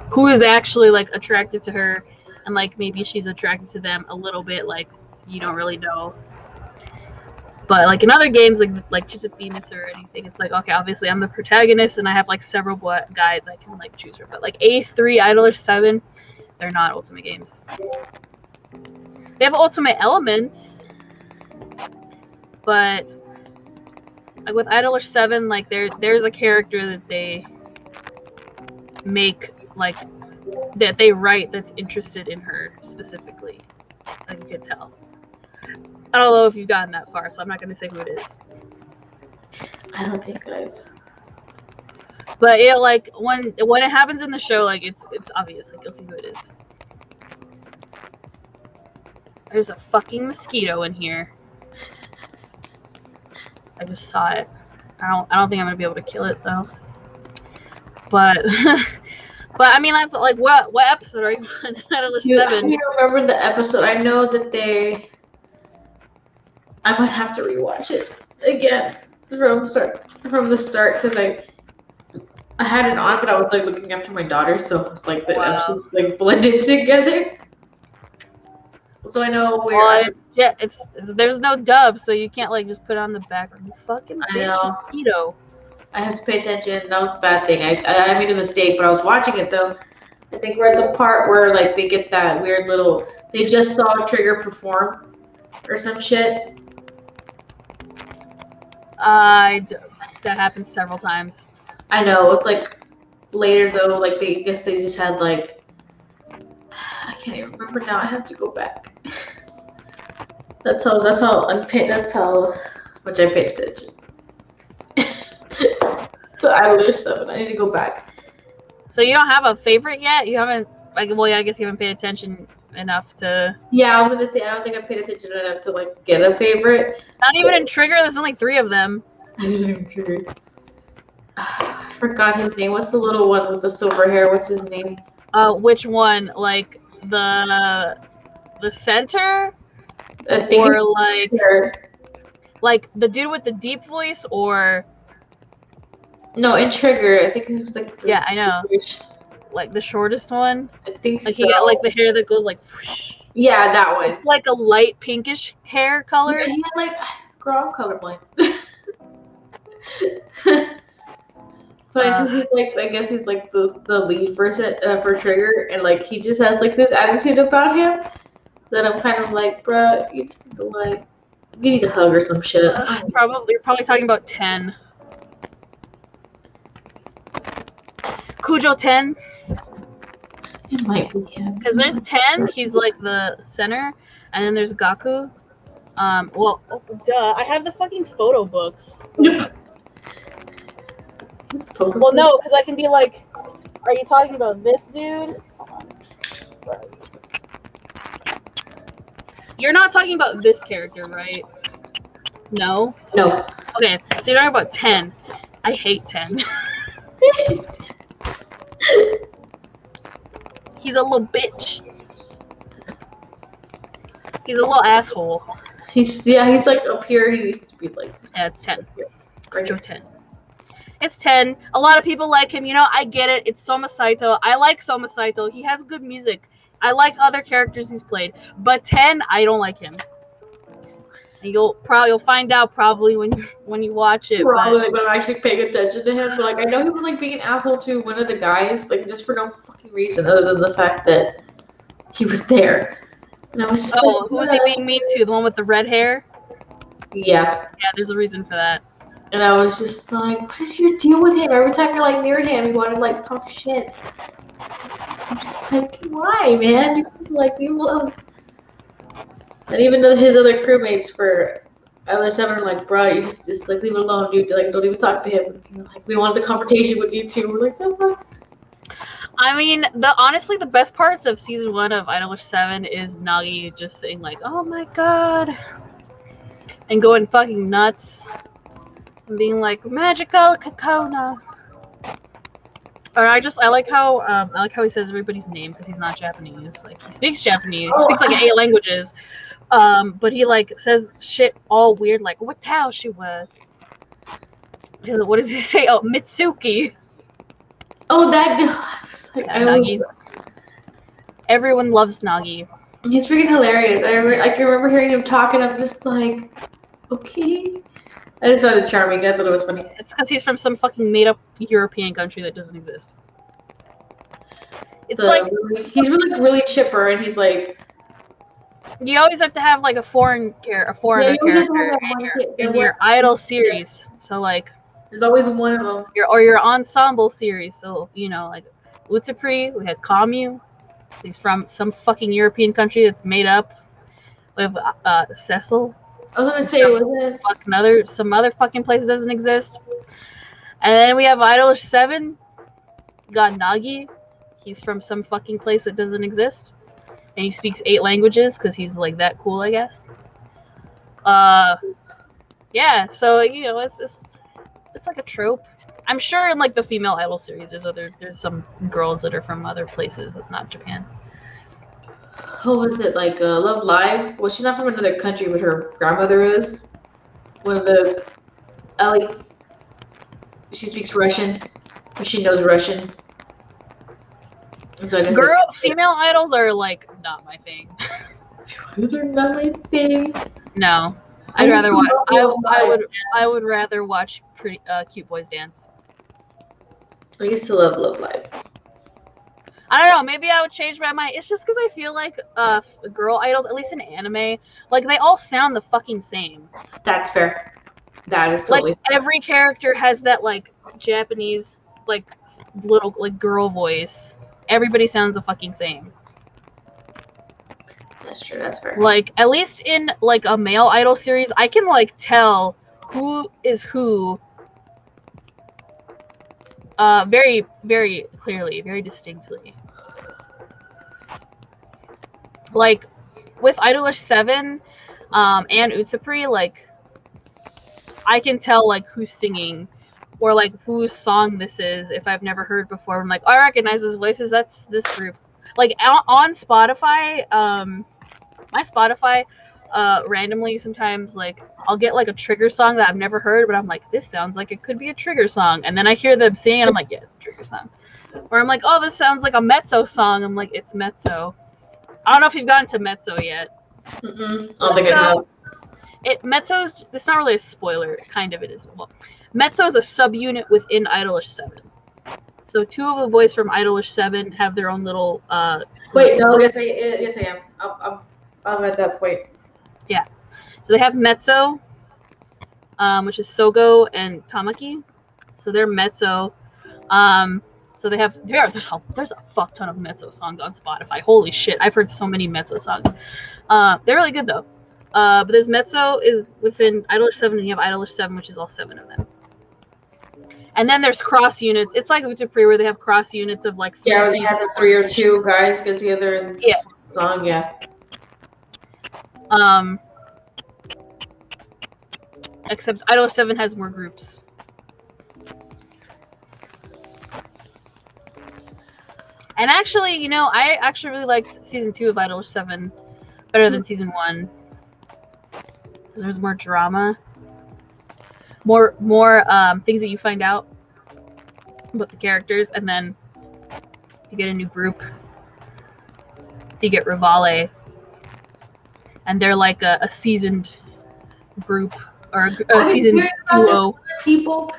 who is actually like attracted to her, and like maybe she's attracted to them a little bit, like you don't really know. But like in other games, like Tears of Themis or anything, it's like, okay, obviously I'm the protagonist and I have like several guys I can like choose from. But like A3, Idler 7, they're not Ultimate games. They have Ultimate elements, but like with Idler 7, like there's a character that they make, like that they write, that's interested in her specifically. Like you can tell. I don't know if you've gotten that far, so I'm not going to say who it is. I don't think I've. But it like when it happens in the show, like it's obvious. Like you'll see who it is. There's a fucking mosquito in here. I just saw it. I don't think I'm gonna be able to kill it though. But but I mean, that's like what episode are you on? Idler 7. I can't remember the episode. I know that they. I might have to rewatch it again from the start, because I had it on, but I was like looking after my daughter, so it's like the episodes like blended together. So I know where. Well, it's there's no dub, so you can't like just put it on the background. You fucking bitch, mosquito. I have to pay attention. That was a bad thing. I made a mistake, but I was watching it though. I think we're at the part where like they get that weird little. They just saw Trigger perform, or some shit. That happens several times. I know. It's like later though. Like I guess they just had like. I can't even remember now. I have to go back. That's how much I paid attention. So Idler 7. I need to go back. So you don't have a favorite yet? You haven't, like, well, yeah, I guess you haven't paid attention enough to. Yeah, I was gonna say I don't think I paid attention enough to like get a favorite. Not even in Trigger. There's only 3 of them. I forgot his name. What's the little one with the silver hair? What's his name? Which one? Like the center, I think or like the dude with the deep voice, or no, in Trigger, I think it was like. Yeah, I know. Like the shortest one. I think like so. He got like the hair that goes like. Whoosh. Yeah, that one. It's like a light pinkish hair color. Yeah, he had like, girl, I'm colorblind. But I think he's like, I guess he's like the lead for Trigger, and like he just has like this attitude about him that I'm kind of like, bruh, you just need to like, you need a hug or some shit. You're probably talking about 10. Kujo 10. It might be him. Because there's 10, he's like the center, and then there's Gaku. Well, duh, I have the fucking photo books. Well, no, because I can be like, are you talking about this dude? You're not talking about this character, right? No? No. Okay, so you're talking about 10. I hate 10. He's a little bitch. He's a little asshole. He's like up here. He used to be like. Yeah, it's 10. Kujo 10. It's 10. A lot of people like him. You know, I get it. It's Soma Saito. I like Soma Saito. He has good music. I like other characters he's played. But 10, I don't like him. And you'll find out probably when you watch it. Probably But when I'm actually paying attention to him. But like I know he was like being an asshole to one of the guys, like just for no fucking reason other than the fact that he was there. And I was just who was he being mean to? The one with the red hair? Yeah. Yeah, there's a reason for that. And I was just like, what is your deal with him? Every time you're like near him, you want to like talk shit. I'm just like, why, man? You just, like, leave him alone. And even though his other crewmates for LS7 are like, bro, you just like leave it alone, dude. Like, don't even talk to him. You know, like, we don't want the confrontation with you too. We're like, no. I mean, honestly, the best parts of season 1 of Idolish 7 is Nagi just saying like, "Oh my god," and going fucking nuts, and being like, "Magical Kakona." Or I like how he says everybody's name because he's not Japanese. Like he speaks Japanese, he speaks like 8 languages, but he like says shit all weird, like "what towel she was." What does he say? Oh, Mitsuki. Oh, that. Like, Nagi. Everyone loves Nagi. He's freaking hilarious. I can remember hearing him talk, and I'm just like, okay. I just found it charming. I thought it was funny. It's because he's from some fucking made-up European country that doesn't exist. It's he's really chipper, and he's like. You always have to have like a foreigner character in your idol series. So like, there's always one of them. Your ensemble series. So you know, like Utapri, we had Kamu. He's from some fucking European country that's made up. We have Cecil. I was gonna say, wasn't it? Some other fucking place that doesn't exist. And then we have Idolish 7. Got Nagi. He's from some fucking place that doesn't exist. And he speaks 8 languages because he's like that cool, I guess. Yeah, so you know, it's like a trope. I'm sure in like the female idol series, there's some girls that are from other places, not Japan. What was it like? Love Live? Well, she's not from another country, but her grandmother is. One of the Ellie. She speaks Russian. She knows Russian. So female idols are like not my thing. Those are not my thing. No, I'd rather watch. I would rather watch pretty cute boys dance. I used to love Love Live. I don't know. Maybe I would change my mind. It's just because I feel like girl idols, at least in anime, like they all sound the fucking same. That's fair. That is totally like fair. Every character has that like Japanese like little like girl voice. Everybody sounds the fucking same. That's true. That's fair. Like at least in like a male idol series, I can like tell who is who. Very, very clearly, very distinctly. Like with Idolish 7, and Utsupri, like I can tell like who's singing or like whose song this is if I've never heard before. I'm like, oh, I recognize those voices. That's this group. Like on Spotify, my Spotify, randomly sometimes like I'll get like a trigger song that I've never heard, but I'm like, this sounds like it could be a trigger song, and then I hear them sing and I'm like, yeah, it's a trigger song. Or I'm like, oh, this sounds like a mezzo song. I'm like, it's mezzo. I don't know if you've gotten to mezzo yet. I don't think I have. Mezzo's, it's not really a spoiler, kind of it is. Well, mezzo is a subunit within Idolish 7. So 2 of the boys from Idolish 7 have their own little wait, no, yes I am. I'm at that point. Yeah. So they have mezzo, which is Sogo and Tamaki. So they're mezzo. So they have there's a fuck ton of mezzo songs on Spotify. Holy shit, I've heard so many mezzo songs. They're really good though. But there's mezzo is within Idolish 7, and you have Idolish 7, which is all 7 of them. And then there's cross units. It's like Utapri where they have cross units of like 3 they have the 3 or 2 guys get together and song, yeah. Except Idolish 7 has more groups. And actually, you know, I actually really liked season 2 of Idolish 7 better than season 1. Because there's more drama. More things that you find out with the characters, and then you get a new group. So you get Rivale, and they're like a seasoned group or a seasoned duo. People,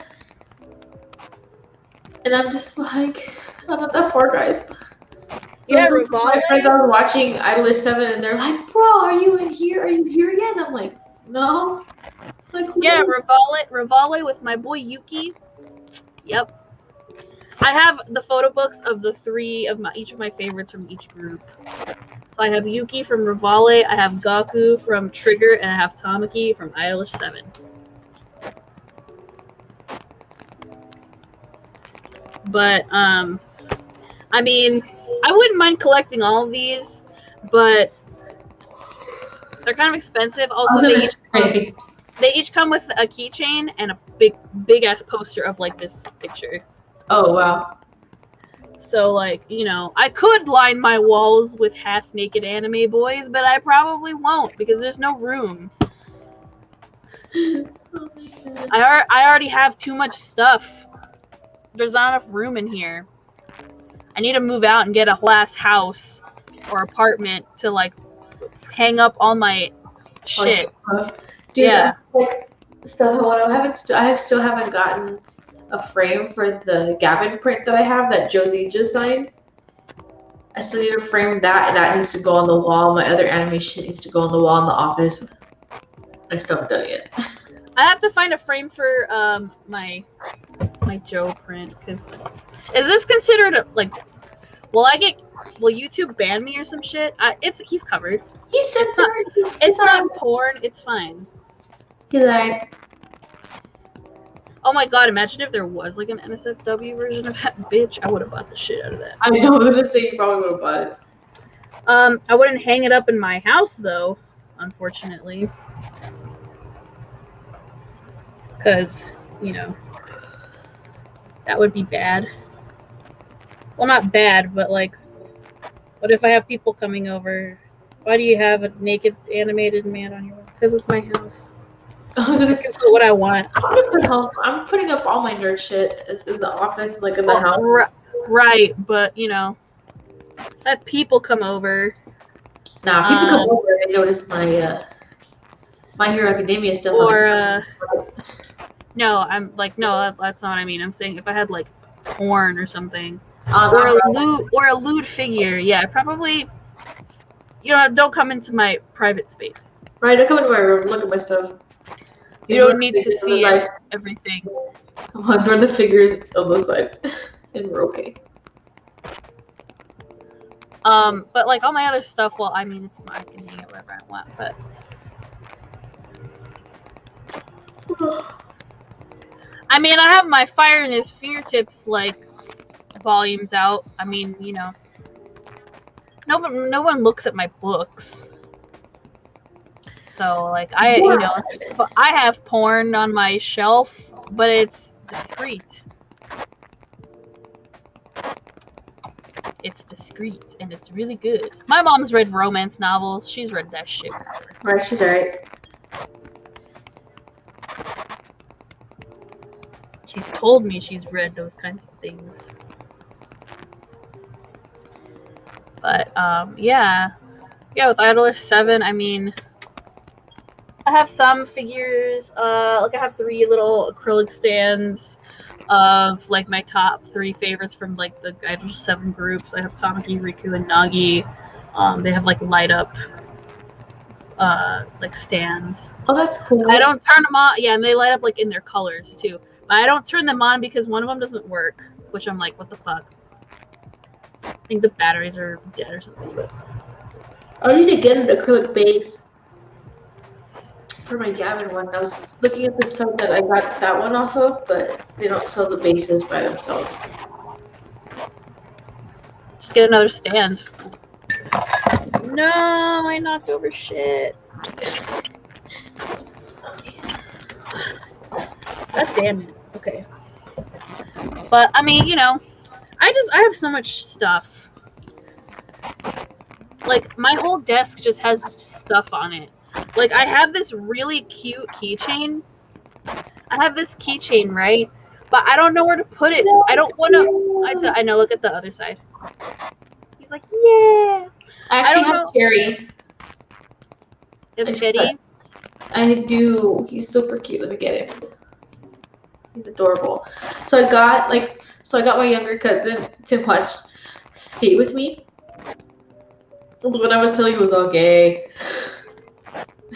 and I'm just like, I'm not that far, guys. Yeah, Those are Rivale. my friends I was watching Idolish 7, and they're like, bro, are you in here? Are you here yet? And I'm like, no. Like, yeah, Rivale with my boy Yuki. Yep. I have the photo books of the three of each of my favorites from each group. So I have Yuki from Rivale, I have Gaku from Trigger, and I have Tamaki from Idolish 7. But I mean, I wouldn't mind collecting all of these, but they're kind of expensive. Also, they each come with a keychain and a big ass poster of like this picture. Oh wow. So like, you know, I could line my walls with half naked anime boys, but I probably won't because there's no room. Oh my God. I already have too much stuff. There's not enough room in here. I need to move out and get a whole ass house or apartment to like hang up all my shit. Dude, Yeah. Like, so I still haven't gotten a frame for the Gavin print that I have that Josie just signed. I still need to frame that, and that needs to go on the wall. My other animation needs to go on the wall in the office. I still haven't done it yet. I have to find a frame for my Joe print because is this considered a, like? Will YouTube ban me or some shit? He's covered. It's not porn. It's fine. He's like, oh my god! Imagine if there was like an NSFW version of that bitch. I would have bought the shit out of that. I know, I was gonna say you probably would have bought it. I wouldn't hang it up in my house though, unfortunately, because you know that would be bad. Well, not bad, but like, what if I have people coming over? Why do you have a naked animated man on your wall? Because it's my house. I can put what I want. I'm putting up all my nerd shit in the office, like in the house. Right, but you know, let people come over. Nah, people come over and they notice my My Hero Academia stuff. Or no, I'm like no, that's not what I mean. I'm saying if I had like porn or something. Or a lewd figure, yeah, probably. You know, don't come into my private space. Right, don't come into my room. Look at my stuff. You don't need to see everything. I'll ignore the figures on the side, and we're okay. But like all my other stuff, well, I mean, it's mine. I can hang it wherever I want, but. I mean, I have my Fire in His Fingertips like volumes out. I mean, you know, no one looks at my books, so like you know, I have porn on my shelf, but it's discreet. It's discreet and it's really good. My mom's read romance novels. She's read that shit before. Right, she's alright. She's told me she's read those kinds of things. But yeah, with Idolish 7, I mean, I have some figures. Like I have 3 little acrylic stands of like my top 3 favorites from like the Idolish 7 groups. I have Tamaki, Riku, and Nagi. They have like light up like stands. Oh, that's cool. I don't turn them on. Yeah, and they light up like in their colors too. But I don't turn them on because one of them doesn't work, which I'm like, what the fuck? I think the batteries are dead or something. But I need to get an acrylic base for my Gavin one. I was looking at the site that I got that one off of, but they don't sell the bases by themselves. Just get another stand. No, I knocked over shit. God damn it. Okay. But I mean, you know, I have so much stuff. Like my whole desk just has stuff on it. Like I have this really cute keychain. I have this keychain, right? But I don't know where to put it because I don't want to. I know. Look at the other side. He's like, yeah. I actually have Cherry. You have Cherry? I do. He's super cute. Let me get him. He's adorable. So I got my younger cousin to watch skate with me. When I was telling you it was all gay,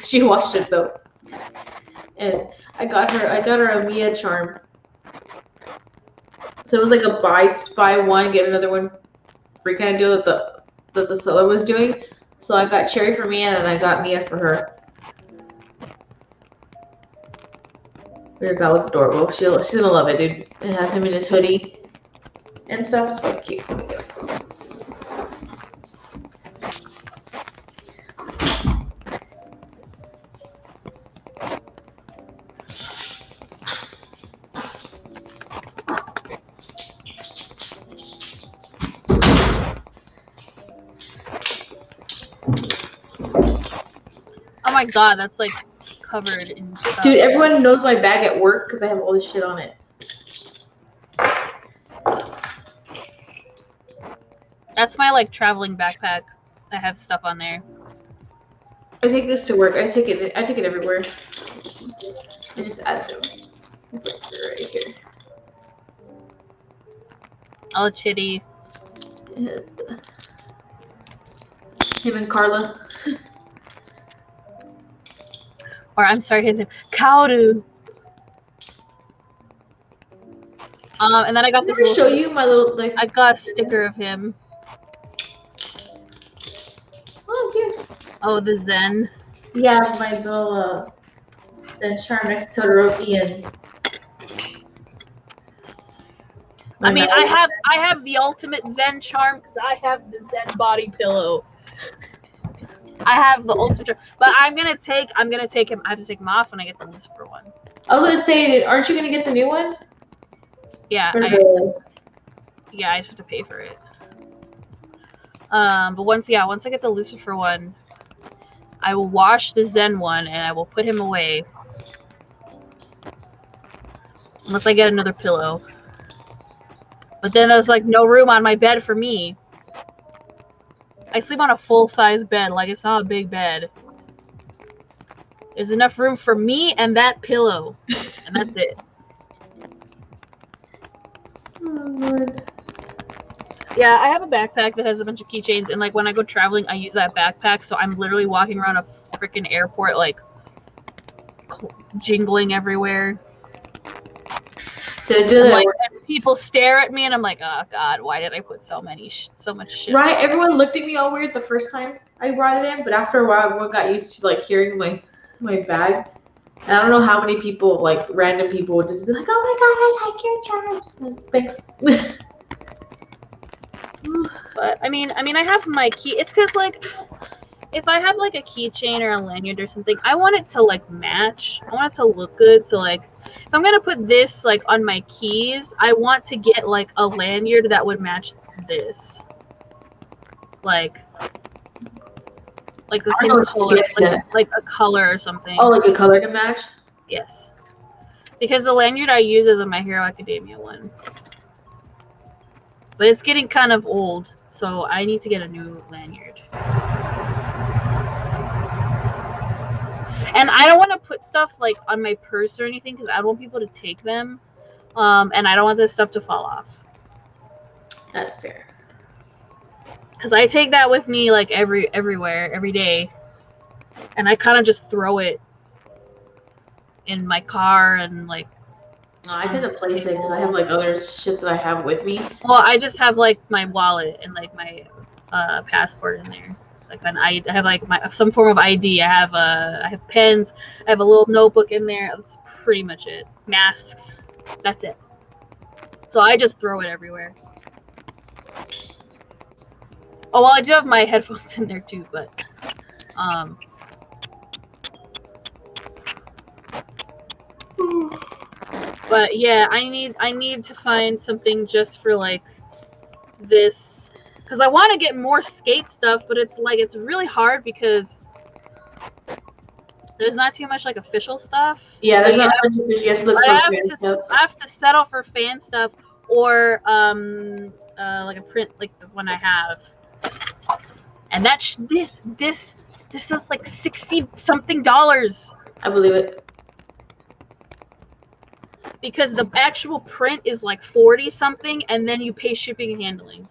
she watched it though. And I got her a Mia charm. So it was like a buy one get another one free kind of deal that the seller was doing. So I got Cherry for Mia and I got Mia for her. That was adorable. She's gonna love it, dude. It has him in his hoodie and stuff. It's quite cute. Oh my god, that's like covered in stuff. Dude, everyone knows my bag at work because I have all this shit on it. That's my like traveling backpack. I have stuff on there. I take this to work. I take it everywhere. I just add them. It's like right here. All chitty. Yes. Him and Carla. Or I'm sorry, his name Kaoru. And then I got this little. Show you my little like. I got a sticker of him. Oh, here. Oh, the Zen. Yeah, my little Zen charm next to Todoroki and. I mean, I have the ultimate Zen charm because I have the Zen body pillow. I have the ultimate charm, but I'm gonna take him. I have to take him off when I get the Lucifer one. I was gonna say, aren't you gonna get the new one? Yeah, I just have to pay for it. But once I get the Lucifer one, I will wash the Zen one and I will put him away. Unless I get another pillow. But then there's like no room on my bed for me. I sleep on a full-size bed, like it's not a big bed. There's enough room for me and that pillow. And that's it. Oh, Lord. Yeah, I have a backpack that has a bunch of keychains, and like when I go traveling, I use that backpack, so I'm literally walking around a freaking airport, like jingling everywhere. Like, and people stare at me, and I'm like, oh god, why did I put so much shit? Right, everyone looked at me all weird the first time I brought it in, but after a while, everyone got used to like hearing my bag. And I don't know how many people, like random people, would just be like, "Oh my god, I like your charms." Thanks. But I mean, I have my key. It's because like, if I have like a keychain or a lanyard or something, I want it to like match. I want it to look good. So like, if I'm gonna put this like on my keys, I want to get like a lanyard that would match this. Like the same color, like a color or something. Oh, like a color to match? Yes. Because the lanyard I use is a My Hero Academia one. But it's getting kind of old, so I need to get a new lanyard. And I don't want to put stuff like on my purse or anything because I don't want people to take them. And I don't want this stuff to fall off. That's fair. Because I take that with me like everywhere, every day. And I kind of just throw it in my car and like. No, I tend to place it because I have like other shit that I have with me. Well, I just have like my wallet and like my passport in there. Like I have like some form of ID. I have pens. I have a little notebook in there. That's pretty much it. Masks. That's it. So I just throw it everywhere. Oh well, I do have my headphones in there too, but But yeah, I need to find something just for like this, because I want to get more skate stuff, but it's like it's really hard because there's not too much like official stuff. Yeah, so there's you not have, much. You have to look I for have fan to stuff. I have to settle for fan stuff or like a print like the one I have, and that's this is like $60-something I believe it. because the actual print is like 40-something, and then you pay shipping and handling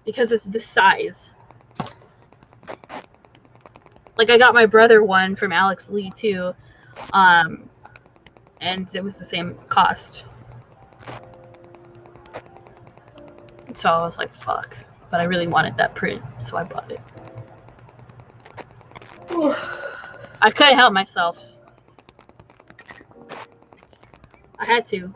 because it's this size. Like I got my brother one from Alex Lee too, and it was the same cost. So I was like, fuck. But I really wanted that print, so I bought it. I couldn't help myself. I had to.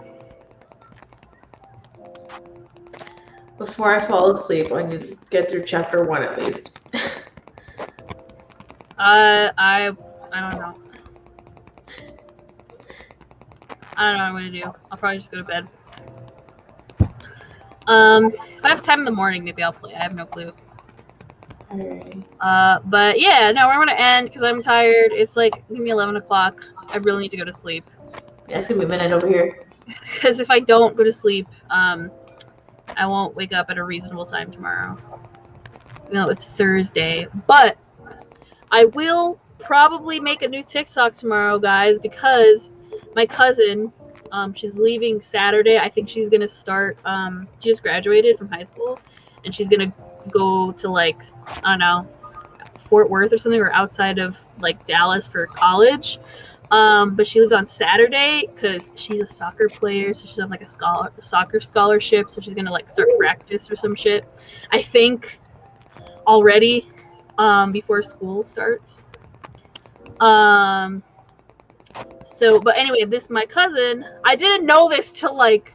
Before I fall asleep, I need to get through chapter 1 at least. I don't know. I don't know what I'm gonna do. I'll probably just go to bed. If I have time in the morning, maybe I'll play. I have no clue. Alright. But yeah, no, we're gonna end because I'm tired. It's like gonna be 11 o'clock. I really need to go to sleep. Yeah, it's gonna be midnight over here. Because if I don't go to sleep, I won't wake up at a reasonable time tomorrow. Even though it's Thursday. But I will probably make a new TikTok tomorrow, guys, because my cousin, she's leaving Saturday. I think she's gonna start. She just graduated from high school, and she's gonna go to like, I don't know, Fort Worth or something, or outside of like Dallas for college. But she leaves on Saturday because she's a soccer player, so she's on like a soccer scholarship. So she's gonna like start practice or some shit. I think already, before school starts. So, but anyway, my cousin, I didn't know this till like,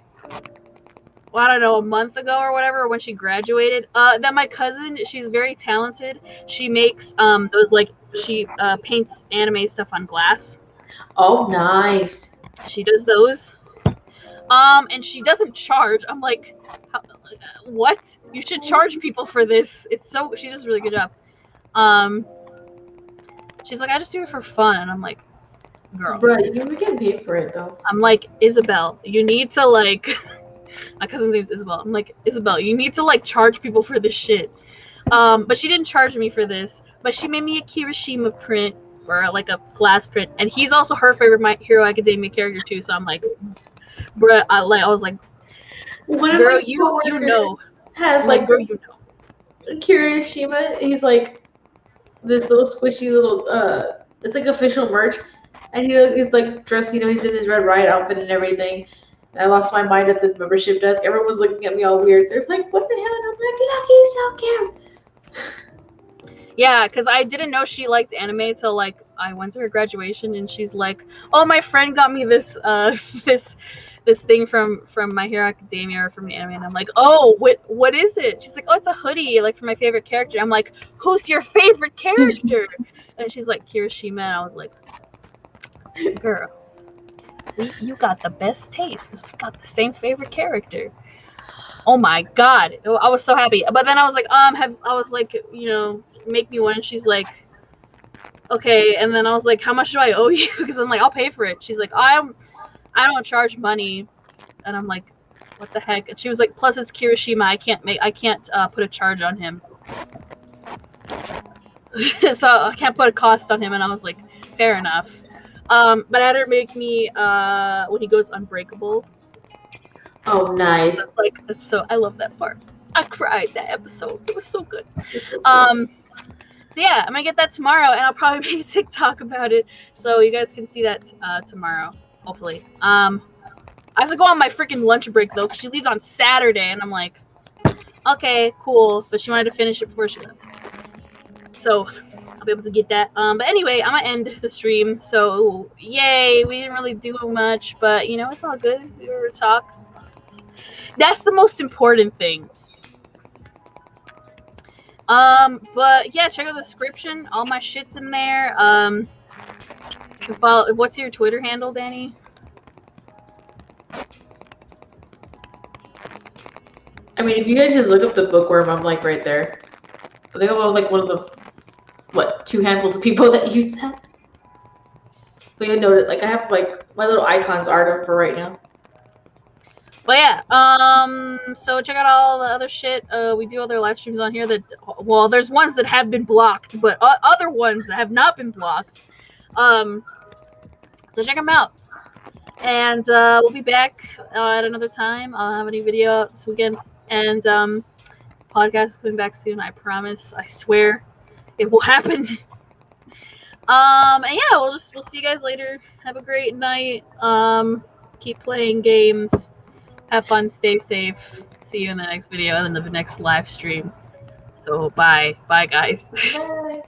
well, I don't know, a month ago or whatever, when she graduated, that my cousin, she's very talented. She makes, those like, she, paints anime stuff on glass. Oh, nice. She does those. And she doesn't charge. I'm like, what? You should charge people for this. She does a really good job. She's like, I just do it for fun. And I'm like, girl. Bruh, you were getting paid for it, though. I'm like, Isabel, you need to, like, my cousin's name is Isabel. I'm like, Isabel, you need to, like, charge people for this shit. But she didn't charge me for this. But she made me a Kirishima print, or, like, a glass print. And he's also her favorite My Hero Academia character, too. So I'm like, bruh, I was like, girl, you know. Has, like, girl, you know. Kirishima, he's, like, this little squishy little, it's, like, official merch. And he's like dressed, he's in his Red Riot outfit and everything. And I lost my mind at the membership desk. Everyone was looking at me all weird. They're like, what the hell? And I'm like, look, he's so cute. Yeah, because I didn't know she liked anime till like I went to her graduation, and she's like, oh, my friend got me this this thing from My Hero Academia, or from the anime. And I'm like, oh, what is it? She's like, oh, it's a hoodie, like, for my favorite character. I'm like, who's your favorite character? And she's like, Kirishima. And I was like, girl, you got the best taste because we got the same favorite character. Oh my god, I was so happy. But then I was like, I was like, make me one. And she's like, okay. And then I was like, how much do I owe you? Because I'm like, I'll pay for it. She's like, I don't charge money. And I'm like, what the heck? And she was like, plus it's Kirishima. I can't put a charge on him. So I can't put a cost on him. And I was like, fair enough. But I had her make me when he goes unbreakable. Oh, nice. So I love that part. I cried that episode. It was so good. So yeah, I'm gonna get that tomorrow, and I'll probably make a TikTok about it, so you guys can see that tomorrow, hopefully. I have to go on my freaking lunch break though, because she leaves on Saturday, and I'm like, okay, cool. But she wanted to finish it before she left, so I'll be able to get that. But anyway, I'm gonna end the stream. So yay, we didn't really do much, but it's all good. We were to talk. That's the most important thing. But yeah, check out the description. All my shit's in there. Follow. What's your Twitter handle, Danny? I mean, if you guys just look up the bookworm, I'm like right there. I think I'm like one of the 2 handfuls of people that use that. But you noted, like I have like my little icons art for right now. But yeah, so check out all the other shit. We do other live streams on here that, well, there's ones that have been blocked, but other ones that have not been blocked. So check them out. And we'll be back at another time. I'll have a new video out this weekend, and podcast is coming back soon. I promise. I swear, it will happen. And yeah, we'll see you guys later. Have a great night. Keep playing games. Have fun, stay safe. See you in the next video and in the next live stream. So bye. Bye, guys. Bye.